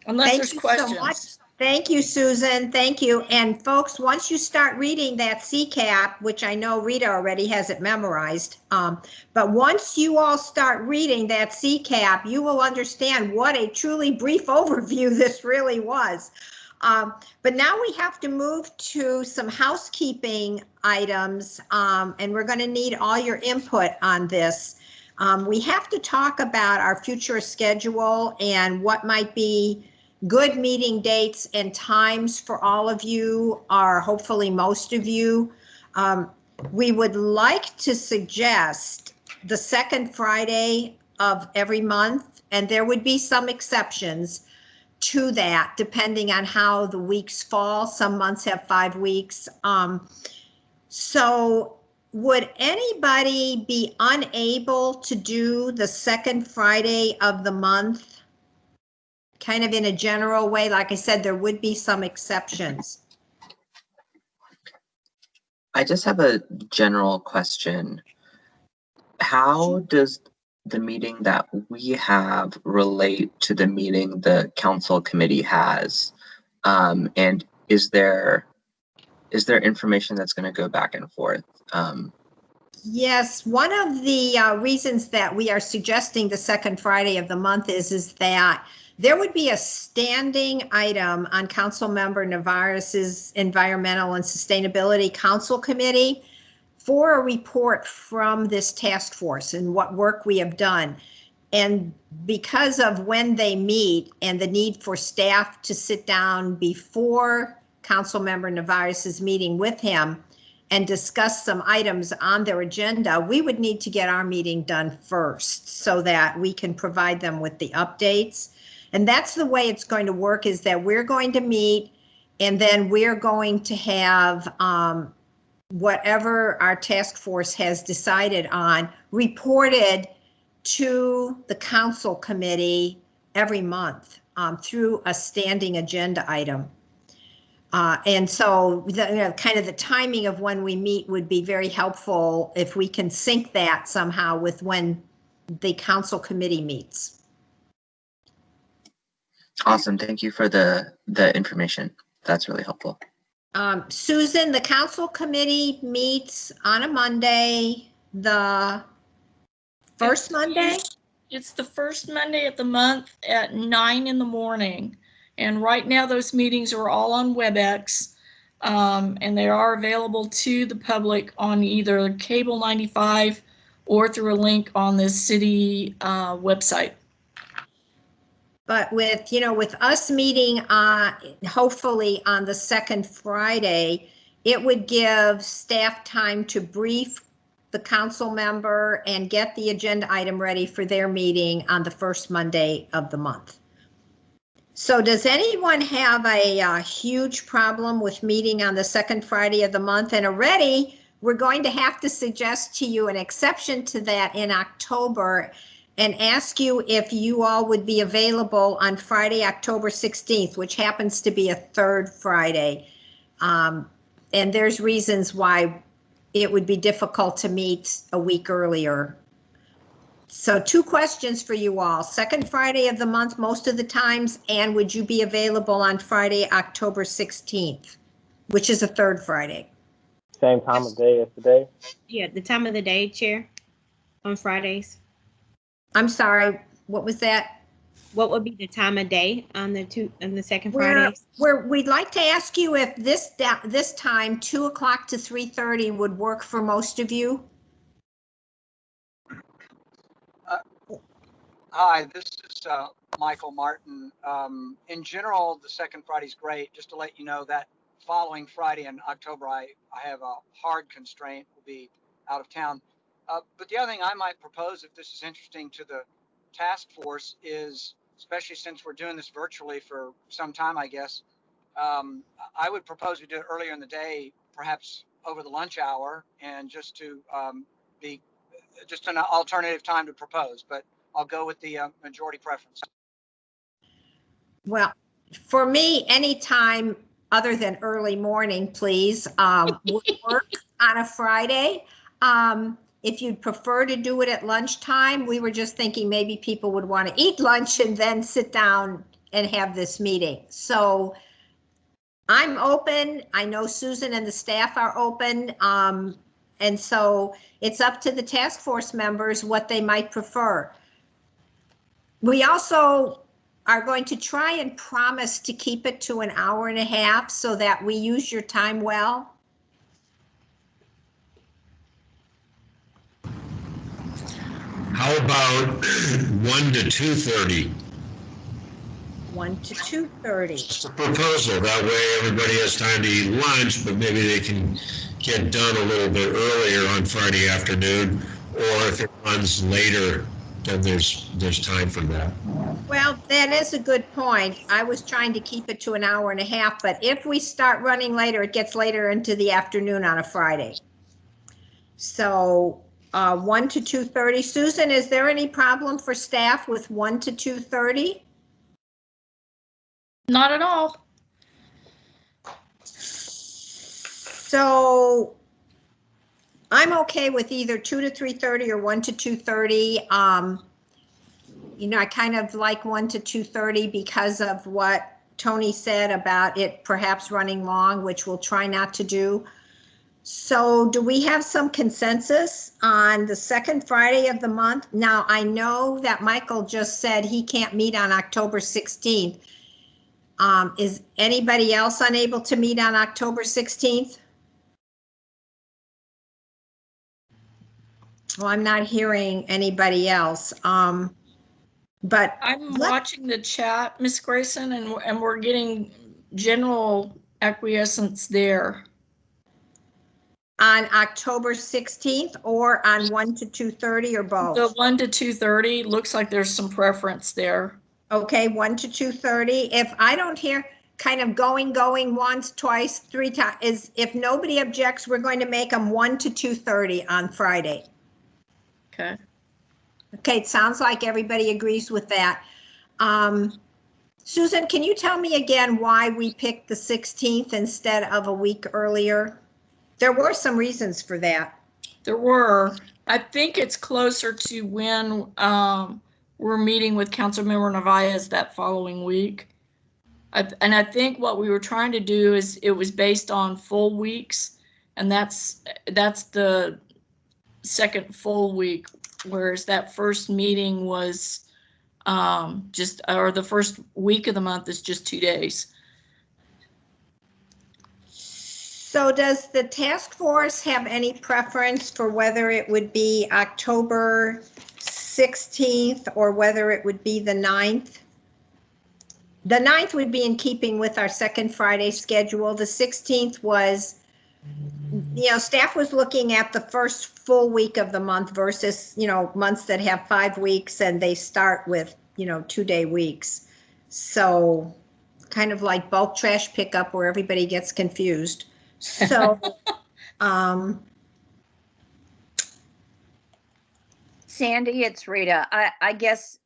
Unless there's questions. So much. Thank you, Susan. Thank you. And folks, once you start reading that CCAP, which I know Rita already has it memorized, but once you all start reading that CCAP, you will understand what a truly brief overview this really was. But now we have to move to some housekeeping items, and we're going to need all your input on this. We have to talk about our future schedule and what might be good meeting dates and times for all of you, or hopefully most of you. We would like to suggest the second Friday of every month, and there would be some exceptions to that depending on how the weeks fall. Some months have 5 weeks. So would anybody be unable to do the second Friday of the month? Kind of in a general way. Like I said, there would be some exceptions. I just have a general question. How does the meeting that we have relate to the meeting the council committee has? And is there information that's going to go back and forth? Yes, one of the reasons that we are suggesting the second Friday of the month is that there would be a standing item on Councilmember Navarez's Environmental and Sustainability Council Committee for a report from this task force and what work we have done. And because of when they meet and the need for staff to sit down before Councilmember Navarez's meeting with him and discuss some items on their agenda, we would need to get our meeting done first so that we can provide them with the updates. And that's the way it's going to work, is that we're going to meet and then we're going to have whatever our task force has decided on reported to the council committee every month through a standing agenda item. And so kind of the timing of when we meet would be very helpful if we can sync that somehow with when the council committee meets. Awesome. Thank you for the information. That's really helpful. Susan, the council committee meets on a Monday, the first Monday? It's the first Monday of the month at 9 in the morning. And right now those meetings are all on WebEx, and they are available to the public on either Cable 95 or through a link on the city website. But with, with us meeting hopefully on the second Friday, it would give staff time to brief the council member and get the agenda item ready for their meeting on the first Monday of the month. So does anyone have a huge problem with meeting on the second Friday of the month? And already we're going to have to suggest to you an exception to that in October and ask you if you all would be available on Friday, October 16th, which happens to be a third Friday. And there's reasons why it would be difficult to meet a week earlier. So 2 questions for you all. Second Friday of the month most of the times, and would you be available on Friday, October 16th, which is a third Friday? Same time of day as today? Yeah, the time of the day, Chair, on Fridays. I'm sorry, what was that? What would be the time of day on the second Friday? We'd like to ask you if this time 2 o'clock to 3:30 would work for most of you. Hi, this is Michael Martin. In general, the second Friday's great. Just to let you know that following Friday in October, I have a hard constraint, will be out of town. But the other thing I might propose, if this is interesting to the task force, is, especially since we're doing this virtually for some time, I guess, I would propose we do it earlier in the day, perhaps over the lunch hour, and just to be just an alternative time to propose. But I'll go with the majority preference. Well, for me, any time other than early morning, please, would work on a Friday. If you'd prefer to do it at lunchtime, we were just thinking maybe people would want to eat lunch and then sit down and have this meeting. So I'm open. I know Susan and the staff are open. And so it's up to the task force members what they might prefer. We also are going to try and promise to keep it to an hour and a half so that we use your time well. How about 1 to 2:30? 1 to 2:30. Just a proposal. That way everybody has time to eat lunch, but maybe they can get done a little bit earlier on Friday afternoon, or if it runs later, then there's time for that. Well, that is a good point. I was trying to keep it to an hour and a half, but if we start running later, it gets later into the afternoon on a Friday. So 1 to 2:30. Susan, is there any problem for staff with 1 to 2:30? Not at all. So I'm okay with either 2 to 3:30 or 1 to 2:30. You know, I kind of like 1 to 2:30 because of what Tony said about it perhaps running long, which we'll try not to do. So do we have some consensus on the second Friday of the month? Now, I know that Michael just said he can't meet on October 16th. Is anybody else unable to meet on October 16th? Well, I'm not hearing anybody else. But I'm watching the chat, Miss Grayson, and we're getting general acquiescence there. On October 16th or on 1 to 2:30 or both? The 1 to 2:30 looks like there's some preference there. Okay, 1 to 2:30. If I don't hear kind of going once, twice, 3 times, if nobody objects, we're going to make them 1 to 2:30 on Friday. Okay. Okay, it sounds like everybody agrees with that. Susan, can you tell me again why we picked the 16th instead of a week earlier? There were some reasons for that. There were. I think it's closer to when we're meeting with Councilmember Narvaez that following week. And I think what we were trying to do is it was based on full weeks, and that's the second full week, whereas that first meeting was the first week of the month is just 2 days. So does the task force have any preference for whether it would be October 16th or whether it would be the 9th? The 9th would be in keeping with our second Friday schedule. The 16th was, you know, staff was looking at the first full week of the month versus, you know, months that have 5 weeks and they start with, you know, 2-day weeks. So kind of like bulk trash pickup where everybody gets confused. So, Sandy, it's Rita. I guess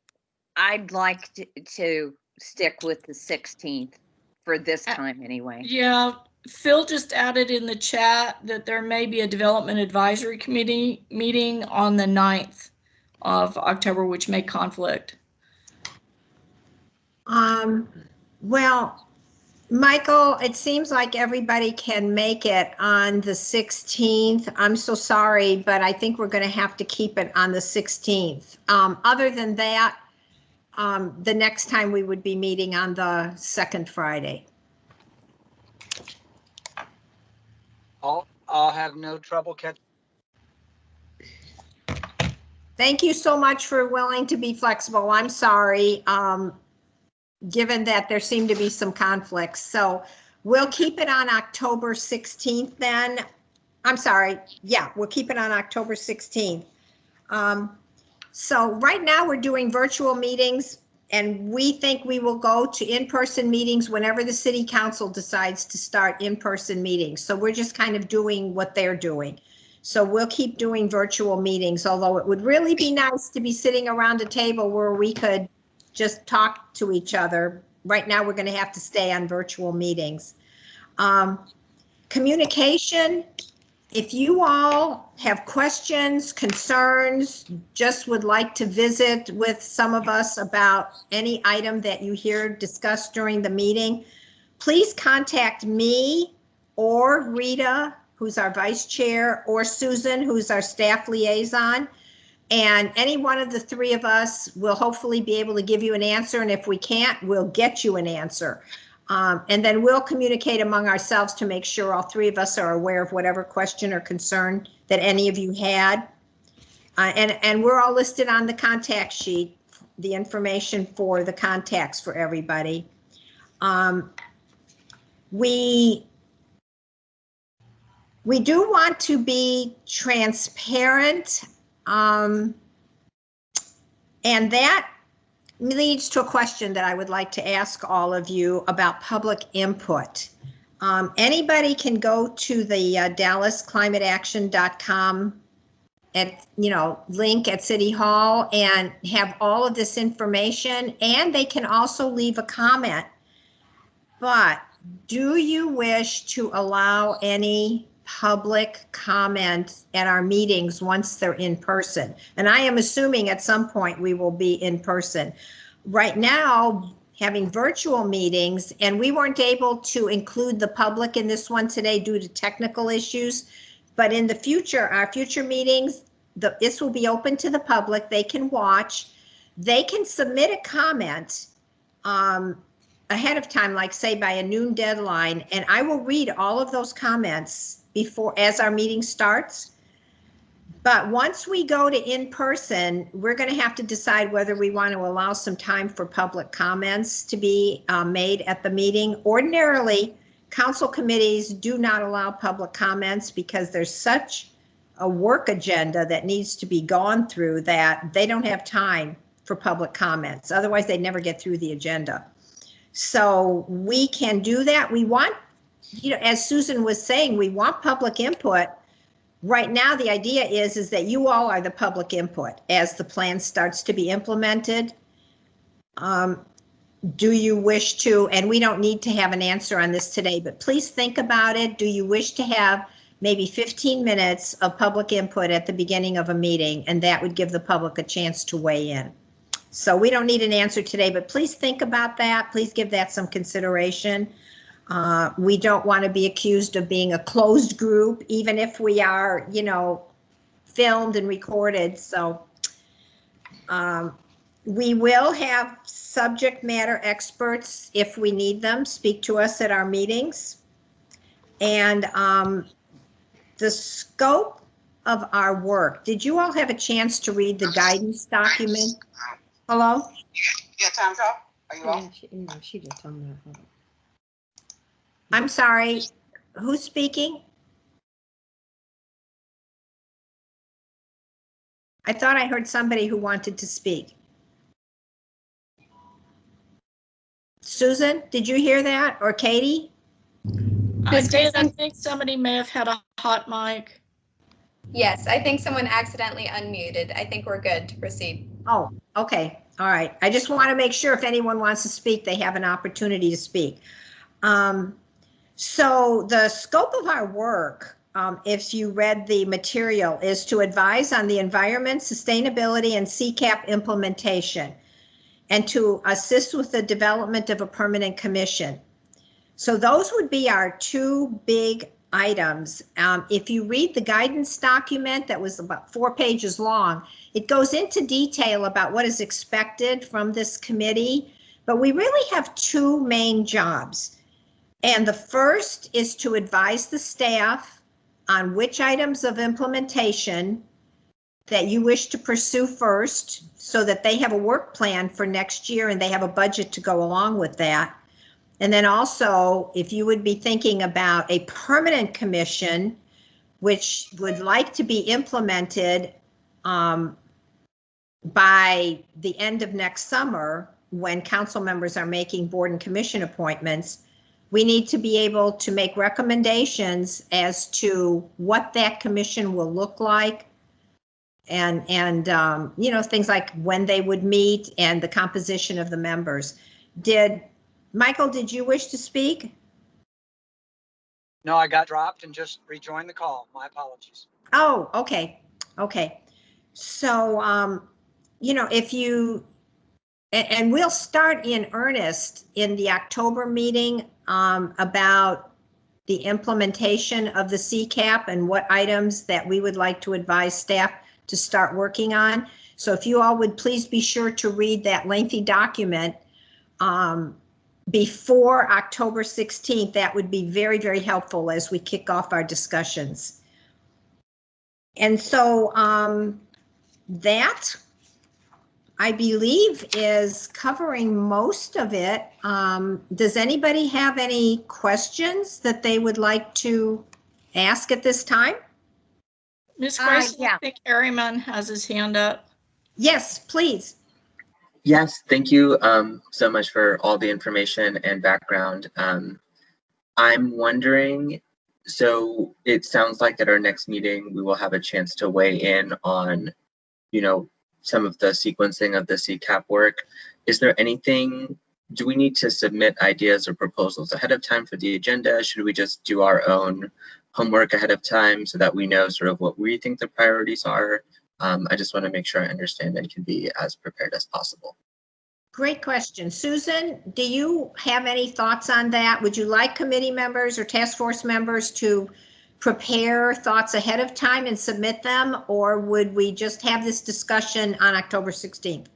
I'd like to stick with the 16th for this time anyway. Yeah, Phil just added in the chat that there may be a development advisory committee meeting on the 9th of October, which may conflict. Well, Michael, it seems like everybody can make it on the 16th. I'm so sorry, but I think we're going to have to keep it on the 16th. Other than that, the next time we would be meeting on the second Friday. I'll have no trouble catching. Thank you so much for willing to be flexible. I'm sorry, given that there seem to be some conflicts. So we'll keep it on October 16th then. I'm sorry. Yeah, we'll keep it on October 16th. So right now we're doing virtual meetings, and we think we will go to in-person meetings whenever the city council decides to start in-person meetings. So we're just kind of doing what they're doing. So we'll keep doing virtual meetings, although it would really be nice to be sitting around a table where we could just talk to each other. Right now, we're going to have to stay on virtual meetings. Communication, if you all have questions, concerns, just would like to visit with some of us about any item that you hear discussed during the meeting, please contact me or Rita, who's our vice chair, or Susan, who's our staff liaison. And any one of the three of us will hopefully be able to give you an answer. And if we can't, we'll get you an answer. And then we'll communicate among ourselves to make sure all three of us are aware of whatever question or concern that any of you had. And we're all listed on the contact sheet, the information for the contacts for everybody. We do want to be transparent, and that leads to a question that I would like to ask all of you about public input. Anybody can go to the DallasClimateAction.com link at City Hall and have all of this information, and they can also leave a comment. But do you wish to allow any public comment at our meetings once they're in person? And I am assuming at some point we will be in person. Right now, having virtual meetings, and we weren't able to include the public in this one today due to technical issues, but in the future, our future meetings, this will be open to the public. They can watch. They can submit a comment ahead of time, like say by a noon deadline, and I will read all of those comments as our meeting starts. But once we go to in-person, we're going to have to decide whether we want to allow some time for public comments to be made at the meeting. Ordinarily, council committees do not allow public comments because there's such a work agenda that needs to be gone through that they don't have time for public comments. Otherwise, they'd never get through the agenda. So we can do that. We want, as Susan was saying, we want public input. Right now, the idea is that you all are the public input as the plan starts to be implemented. Do you wish to, and we don't need to have an answer on this today, but please think about it. Do you wish to have maybe 15 minutes of public input at the beginning of a meeting, and that would give the public a chance to weigh in? So we don't need an answer today, but please think about that. Please give that some consideration. We don't want to be accused of being a closed group, even if we are, filmed and recorded. So we will have subject matter experts, if we need them, speak to us at our meetings. And the scope of our work, did you all have a chance to read the guidance document? Hello? Yeah, time's up. Are you on? She just told me. I'm sorry, who's speaking? I thought I heard somebody who wanted to speak. Susan, did you hear that? Or Katie? I did. I think somebody may have had a hot mic. Yes, I think someone accidentally unmuted. I think we're good to proceed. Oh, okay. All right. I just want to make sure if anyone wants to speak, they have an opportunity to speak. So the scope of our work, if you read the material, is to advise on the environment, sustainability, and CCAP implementation, and to assist with the development of a permanent commission. So those would be our two big items. If you read the guidance document that was about 4 pages long, it goes into detail about what is expected from this committee, but we really have two main jobs. And the first is to advise the staff on which items of implementation that you wish to pursue first, so that they have a work plan for next year and they have a budget to go along with that. And then also, if you would be thinking about a permanent commission, which would like to be implemented by the end of next summer, when council members are making board and commission appointments, we need to be able to make recommendations as to what that commission will look like, and things like when they would meet and the composition of the members. Michael, did you wish to speak? No, I got dropped and just rejoined the call. My apologies. Oh, okay. Okay. So, if you, and we'll start in earnest in the October meeting about the implementation of the CCAP and what items that we would like to advise staff to start working on. So if you all would please be sure to read that lengthy document before October 16th, that would be very, very helpful as we kick off our discussions. And so that, I believe, is covering most of it. Does anybody have any questions that they would like to ask at this time? Ms. Grayson, I think Ariman has his hand up. Yes, please. Yes, thank you so much for all the information and background. I'm wondering, so it sounds like at our next meeting, we will have a chance to weigh in on, you know, some of the sequencing of the CCAP work. Is there anything, do we need to submit ideas or proposals ahead of time for the agenda? Should we just do our own homework ahead of time so that we know sort of what we think the priorities are? I just want to make sure I understand and can be as prepared as possible. Great question. Susan, do you have any thoughts on that? Would you like committee members or task force members to prepare thoughts ahead of time and submit them, or would we just have this discussion on October 16th?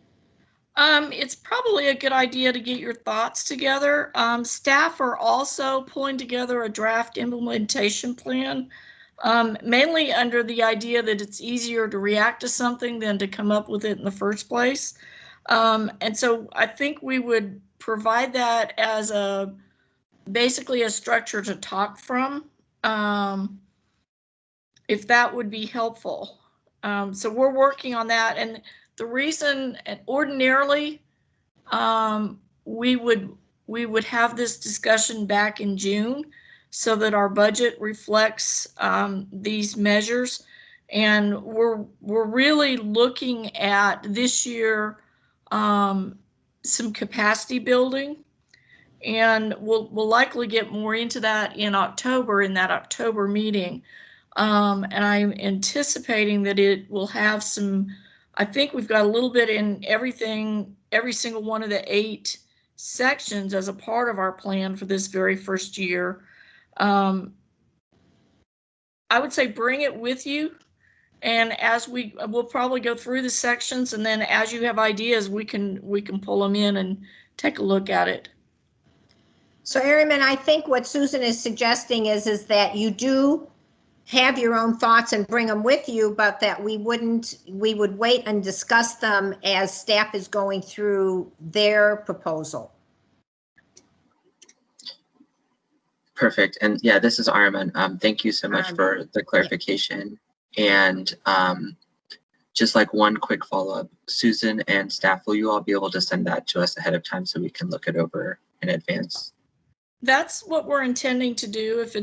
It's probably a good idea to get your thoughts together. Staff are also pulling together a draft implementation plan, mainly under the idea that it's easier to react to something than to come up with it in the first place. And so I think we would provide that as basically a structure to talk from, if that would be helpful. So we're working on that. And the reason, ordinarily, we would have this discussion back in June so that our budget reflects these measures. And we're really looking at this year some capacity building, and we'll likely get more into that in October, in that October meeting. And I'm anticipating that it will have some, I think we've got a little bit in everything, every single one of the 8 sections as a part of our plan for this very first year. I would say bring it with you. And as we'll probably go through the sections, and then as you have ideas, we can pull them in and take a look at it. So Ariman, I think what Susan is suggesting is that you do have your own thoughts and bring them with you, but that we would wait and discuss them as staff is going through their proposal. Perfect. And yeah, this is Ariman. Thank you so much for the clarification. Yeah. And just like one quick follow-up, Susan and staff, will you all be able to send that to us ahead of time so we can look it over in advance? That's what we're intending to do if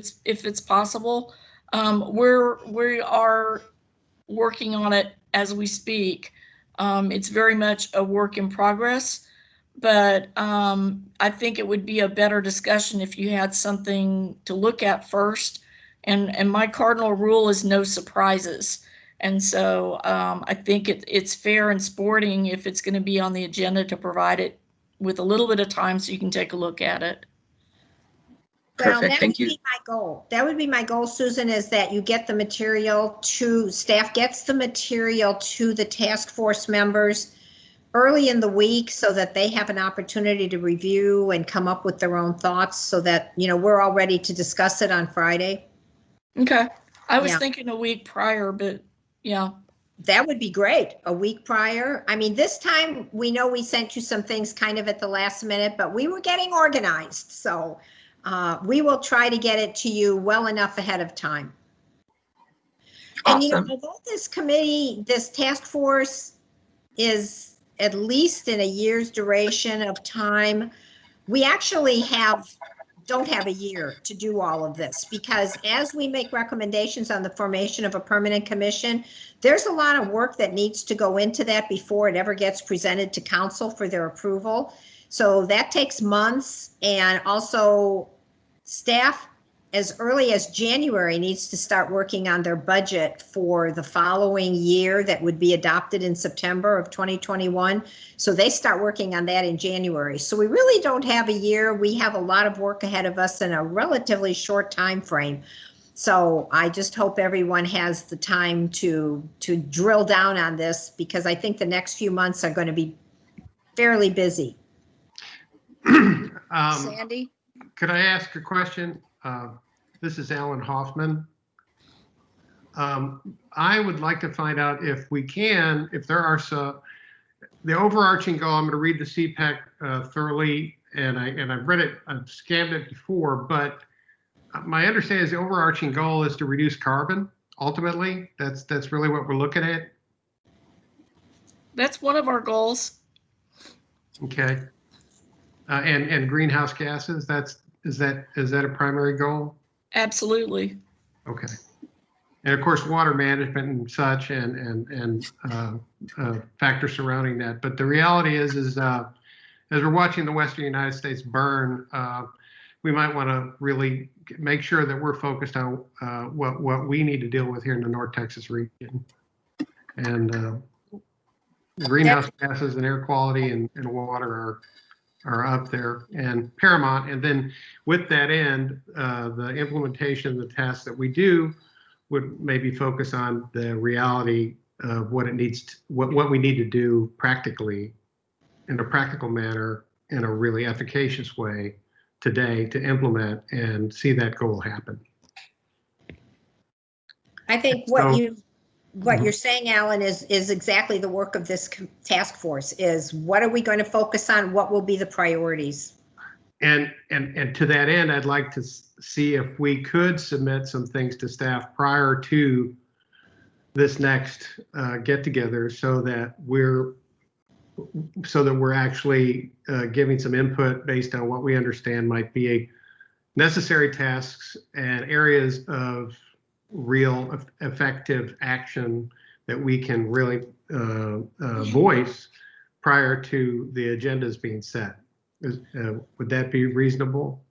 it's possible. We are working on it as we speak. It's very much a work in progress, but I think it would be a better discussion if you had something to look at first. And my cardinal rule is no surprises. And so I think it's fair and sporting if it's going to be on the agenda to provide it with a little bit of time so you can take a look at it. Well, that would be my goal. That would be my goal, Susan, is that you get the material to, staff gets the material to the task force members early in the week so that they have an opportunity to review and come up with their own thoughts so that, you know, we're all ready to discuss it on Friday. Okay. I was thinking a week prior, but yeah. That would be great, a week prior. I mean, this time we know we sent you some things kind of at the last minute, but we were getting organized. So we will try to get it to you well enough ahead of time. Awesome. And you know, although this committee, this task force is at least in a year's duration of time, we actually don't have a year to do all of this, because as we make recommendations on the formation of a permanent commission, there's a lot of work that needs to go into that before it ever gets presented to council for their approval. So that takes months, and also staff as early as January needs to start working on their budget for the following year that would be adopted in September of 2021. So they start working on that in January. So we really don't have a year. We have a lot of work ahead of us in a relatively short time frame. So I just hope everyone has the time to drill down on this, because I think the next few months are going to be fairly busy. Sandy? Could I ask a question? This is Alan Hoffman. I would like to find out if we can, if there are some, the overarching goal, I'm going to read the CPAC thoroughly, and I've read it, I've scanned it before, but my understanding is the overarching goal is to reduce carbon. Ultimately, that's really what we're looking at. That's one of our goals. Okay. And greenhouse gases, is that a primary goal? Absolutely. Okay. And of course, water management and such, and factors surrounding that. But the reality is as we're watching the Western United States burn, we might want to really make sure that we're focused on what we need to deal with here in the North Texas region. And greenhouse gases and air quality and water are up there and paramount. And then with that end, the implementation of the tasks that we do would maybe focus on the reality of what it needs to, what we need to do practically, in a practical manner, in a really efficacious way today to implement and see that goal happen. I think what you're saying, Alan, is exactly the work of this task force. Is what are we going to focus on? What will be the priorities? And to that end, I'd like to see if we could submit some things to staff prior to this next get together, so that we're actually giving some input based on what we understand might be necessary tasks and areas of real effective action that we can really voice prior to the agendas being set. Would that be reasonable?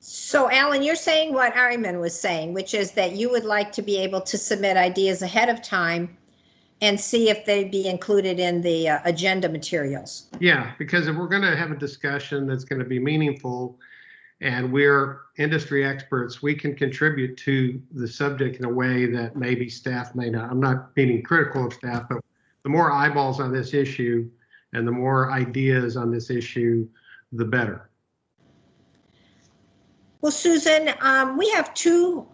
So, Alan, you're saying what Ariman was saying, which is that you would like to be able to submit ideas ahead of time and see if they'd be included in the agenda materials. Yeah, because if we're going to have a discussion that's going to be meaningful and we're industry experts, we can contribute to the subject in a way that maybe staff may not. I'm not being critical of staff, but the more eyeballs on this issue and the more ideas on this issue, the better. Well, Susan, we have 2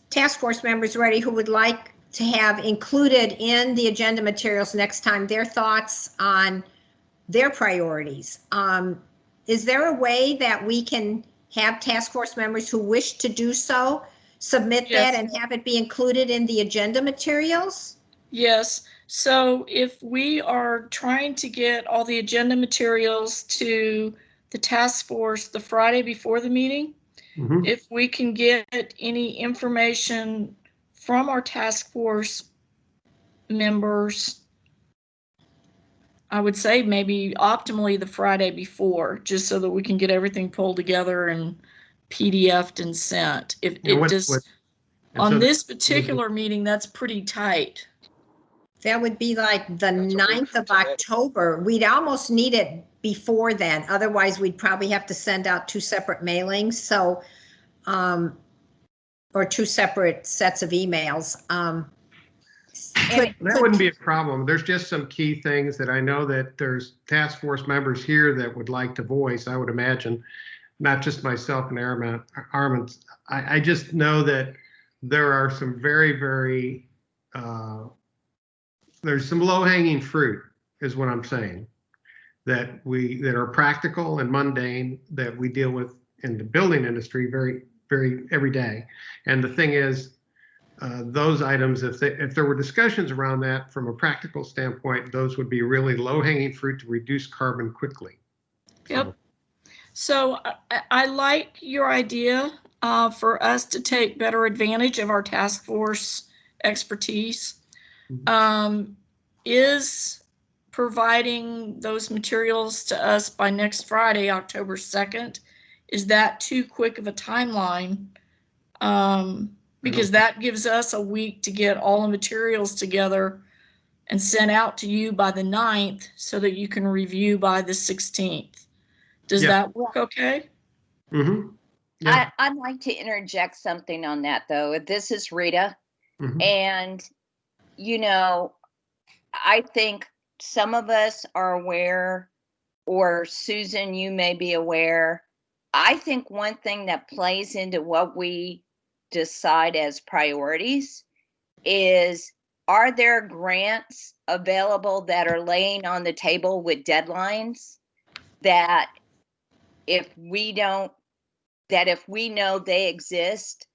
task force members already who would like to have included in the agenda materials next time their thoughts on their priorities. Is there a way that we can have task force members who wish to do so submit that and have it be included in the agenda materials? Yes. So if we are trying to get all the agenda materials to the task force the Friday before the meeting, if we can get any information from our task force members, I would say maybe optimally the Friday before, just so that we can get everything pulled together and PDF'd and sent. If it just on this particular meeting, that's pretty tight. That would be like the 9th of October. We'd almost need it before then. Otherwise, we'd probably have to send out 2 separate mailings. So, or 2 separate sets of emails. That wouldn't be a problem. There's just some key things that I know that there's task force members here that would like to voice, I would imagine, not just myself and Armand. I just know that there are some very, there's some low-hanging fruit, is what I'm saying, that are practical and mundane that we deal with in the building industry very every day. And the thing is, those items, if there were discussions around that from a practical standpoint, those would be really low-hanging fruit to reduce carbon quickly. Yep. So I like your idea for us to take better advantage of our task force expertise. Is providing those materials to us by next Friday, October 2nd, is that too quick of a timeline? Because that gives us a week to get all the materials together and sent out to you by the 9th so that you can review by the 16th. Does that work okay? Yeah. I'd like to interject something on that, though. This is Rita. Mhm. And, you know, I think some of us are aware, or Susan, you may be aware. I think one thing that plays into what we decide as priorities is, are there grants available that are laying on the table with deadlines that if we know they exist,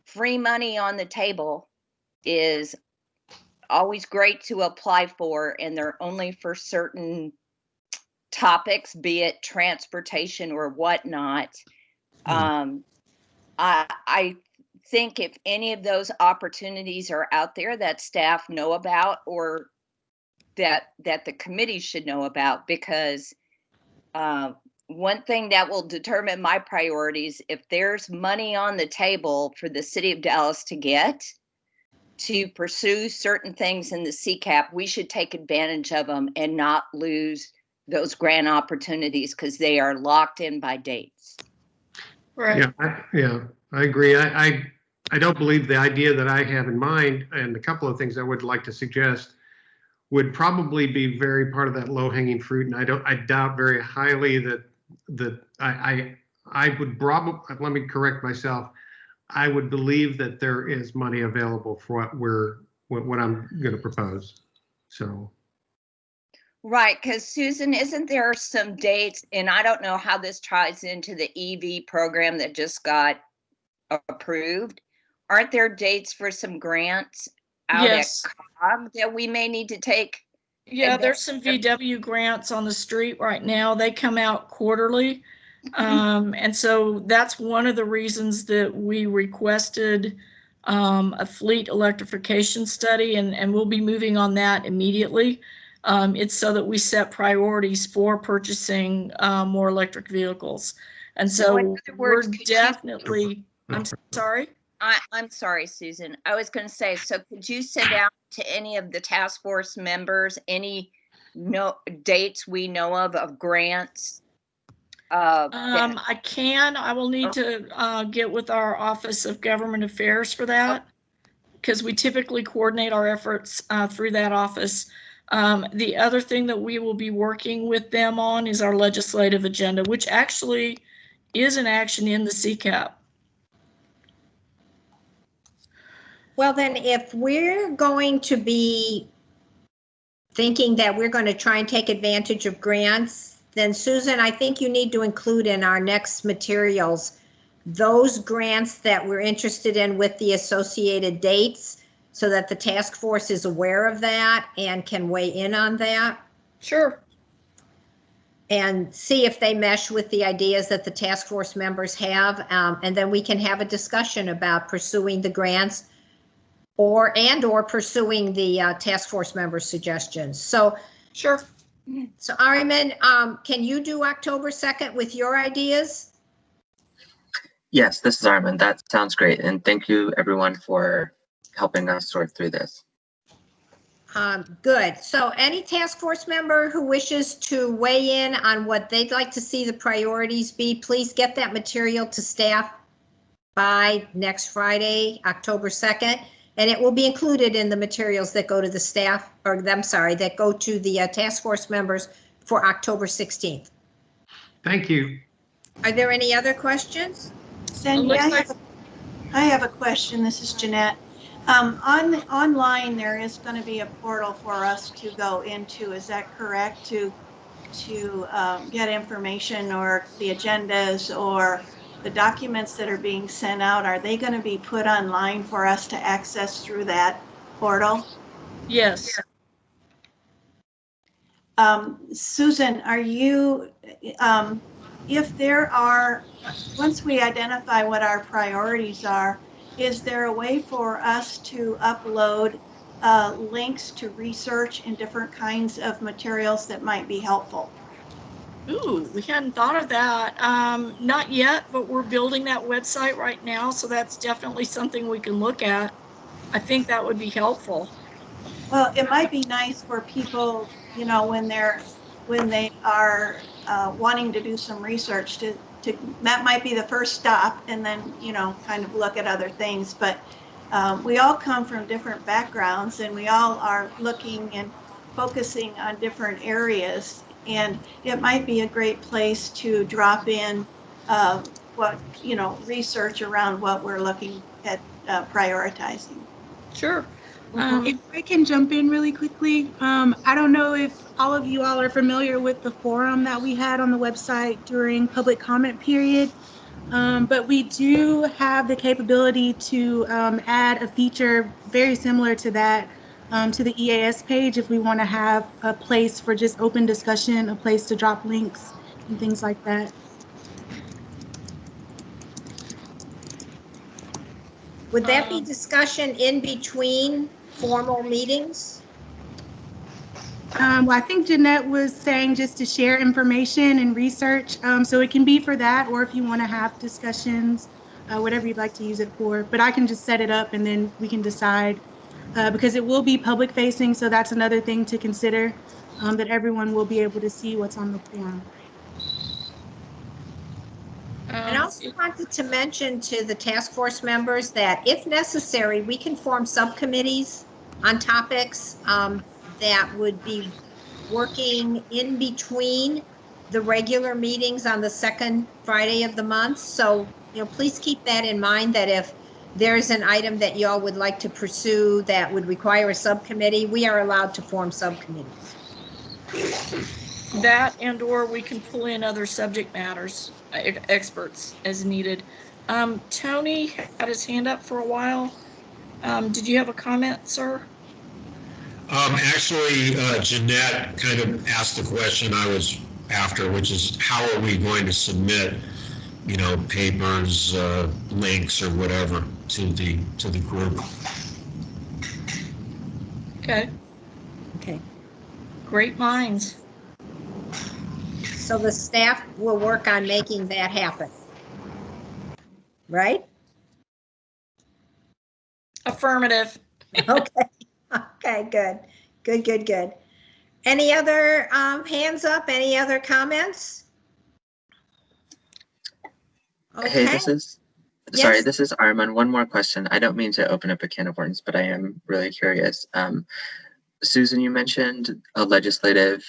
free money on the table is always great to apply for, and they're only for certain topics, be it transportation or whatnot. I think if any of those opportunities are out there that staff know about, or that the committee should know about, because one thing that will determine my priorities, if there's money on the table for the city of Dallas to get to pursue certain things in the CCAP, we should take advantage of them and not lose those grant opportunities, because they are locked in by dates. Right. I agree. I don't believe the idea that I have in mind, and a couple of things I would like to suggest, would probably be very part of that low-hanging fruit. And I doubt very highly that I would probably, let me correct myself, I would believe that there is money available for what I'm going to propose. So. Right, because Susan, isn't there some dates, and I don't know how this ties into the EV program that just got approved. Aren't there dates for some grants out at COG that we may need to take? Yeah, there's some VW grants on the street right now. They come out quarterly. And so that's one of the reasons that we requested a fleet electrification study, and we'll be moving on that immediately. It's so that we set priorities for purchasing more electric vehicles. And so we're definitely, I'm sorry? I'm sorry, Susan. I was going to say, so could you send out to any of the task force members any dates we know of grants? I can. I will need to get with our Office of Government Affairs for that, because we typically coordinate our efforts through that office. The other thing that we will be working with them on is our legislative agenda, which actually is an action in the CCAP. Well, then if we're going to be thinking that we're going to try and take advantage of grants, then Susan, I think you need to include in our next materials those grants that we're interested in with the associated dates, so that the task force is aware of that and can weigh in on that. Sure. And see if they mesh with the ideas that the task force members have. And then we can have a discussion about pursuing the grants or pursuing the task force members' suggestions. So sure. So Ariman, can you do October 2nd with your ideas? Yes, this is Armin. That sounds great. And thank you everyone for helping us sort through this. Good. So any task force member who wishes to weigh in on what they'd like to see the priorities be, please get that material to staff by next Friday, October 2nd. And it will be included in the materials that go to the staff, or I'm sorry, that go to the task force members for October 16th. Thank you. Are there any other questions? Sandy, I have a question. This is Jeanette. Online, there is going to be a portal for us to go into. Is that correct? To get information or the agendas or the documents that are being sent out, are they going to be put online for us to access through that portal? Yes. Susan, are you, if there are, once we identify what our priorities are, is there a way for us to upload links to research in different kinds of materials that might be helpful? Ooh, we hadn't thought of that. Not yet, but we're building that website right now, so that's definitely something we can look at. I think that would be helpful. Well, it might be nice for people, you know, when they are wanting to do some research, to that might be the first stop, and then, kind of look at other things. But we all come from different backgrounds, and we all are looking and focusing on different areas. And it might be a great place to drop in what, research around what we're looking at prioritizing. Sure. If I can jump in really quickly, I don't know if all of you all are familiar with the forum that we had on the website during public comment period, but we do have the capability to add a feature very similar to that to the EAS page if we want to have a place for just open discussion, a place to drop links and things like that. Would that be discussion in between formal meetings? Well, I think Jeanette was saying just to share information and research. So it can be for that, or if you want to have discussions, whatever you'd like to use it for. But I can just set it up and then we can decide because it will be public facing. So that's another thing to consider, that everyone will be able to see what's on the forum. And I also wanted to mention to the task force members that if necessary, we can form subcommittees on topics that would be working in between the regular meetings on the second Friday of the month. So, please keep that in mind, that if there's an item that y'all would like to pursue that would require a subcommittee, we are allowed to form subcommittees. That and/or we can pull in other subject matters, experts as needed. Tony had his hand up for a while. Did you have a comment, sir? Actually, Jeanette kind of asked the question I was after, which is how are we going to submit, papers, links, or whatever to the group? Okay. Okay. Great minds. So the staff will work on making that happen, right? Affirmative. Okay. Okay, good. Any other hands up? Any other comments? Okay. Hey, this is Armin. One more question. I don't mean to open up a can of worms, but I am really curious. Susan, you mentioned a legislative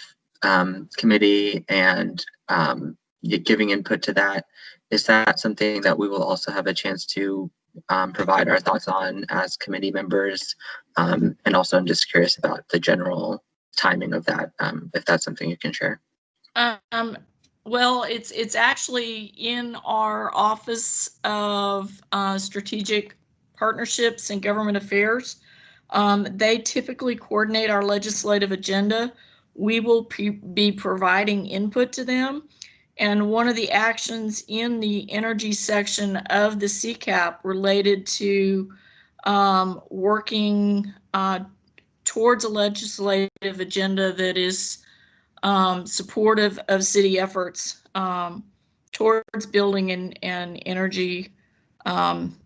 committee and giving input to that. Is that something that we will also have a chance to provide our thoughts on as committee members? And also, I'm just curious about the general timing of that, if that's something you can share. Well, it's actually in our Office of Strategic Partnerships and Government Affairs. They typically coordinate our legislative agenda. We will be providing input to them. And one of the actions in the energy section of the CCAP related to working towards a legislative agenda that is supportive of city efforts towards building and energy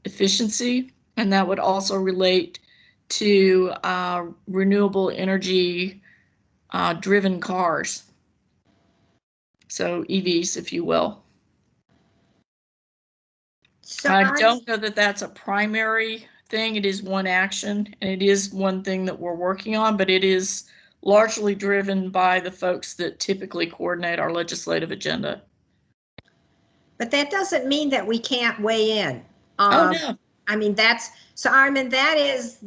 efficiency. And that would also relate to renewable energy driven cars. So EVs, if you will. So I don't know that that's a primary thing. It is one action, and it is one thing that we're working on, but it is largely driven by the folks that typically coordinate our legislative agenda. But that doesn't mean that we can't weigh in. Oh, no. I mean, so Armin, that is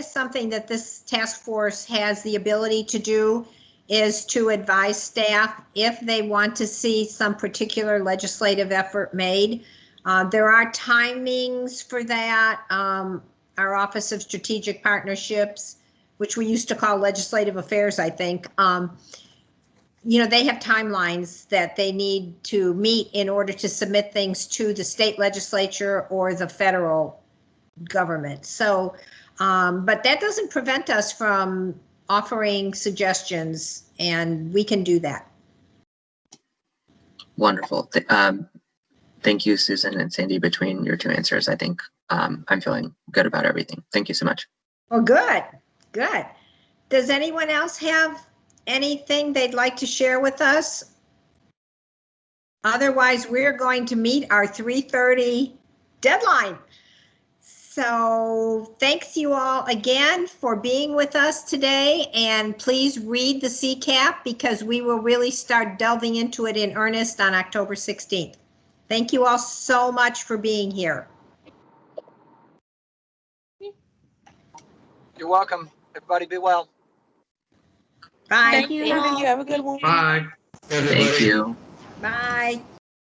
something that this task force has the ability to do, is to advise staff if they want to see some particular legislative effort made. There are timings for that. Our Office of Strategic Partnerships, which we used to call Legislative Affairs, I think, they have timelines that they need to meet in order to submit things to the state legislature or the federal government. So, but that doesn't prevent us from offering suggestions, and we can do that. Wonderful. Thank you, Susan and Sandy. Between your two answers, I think I'm feeling good about everything. Thank you so much. Well, good. Does anyone else have anything they'd like to share with us? Otherwise, we're going to meet our 3:30 deadline. So thanks you all again for being with us today, and please read the CCAP because we will really start delving into it in earnest on October 16th. Thank you all so much for being here. You're welcome. Everybody be well. Bye. Thank you. Have a good one. Bye. Everybody. Thank you. Bye.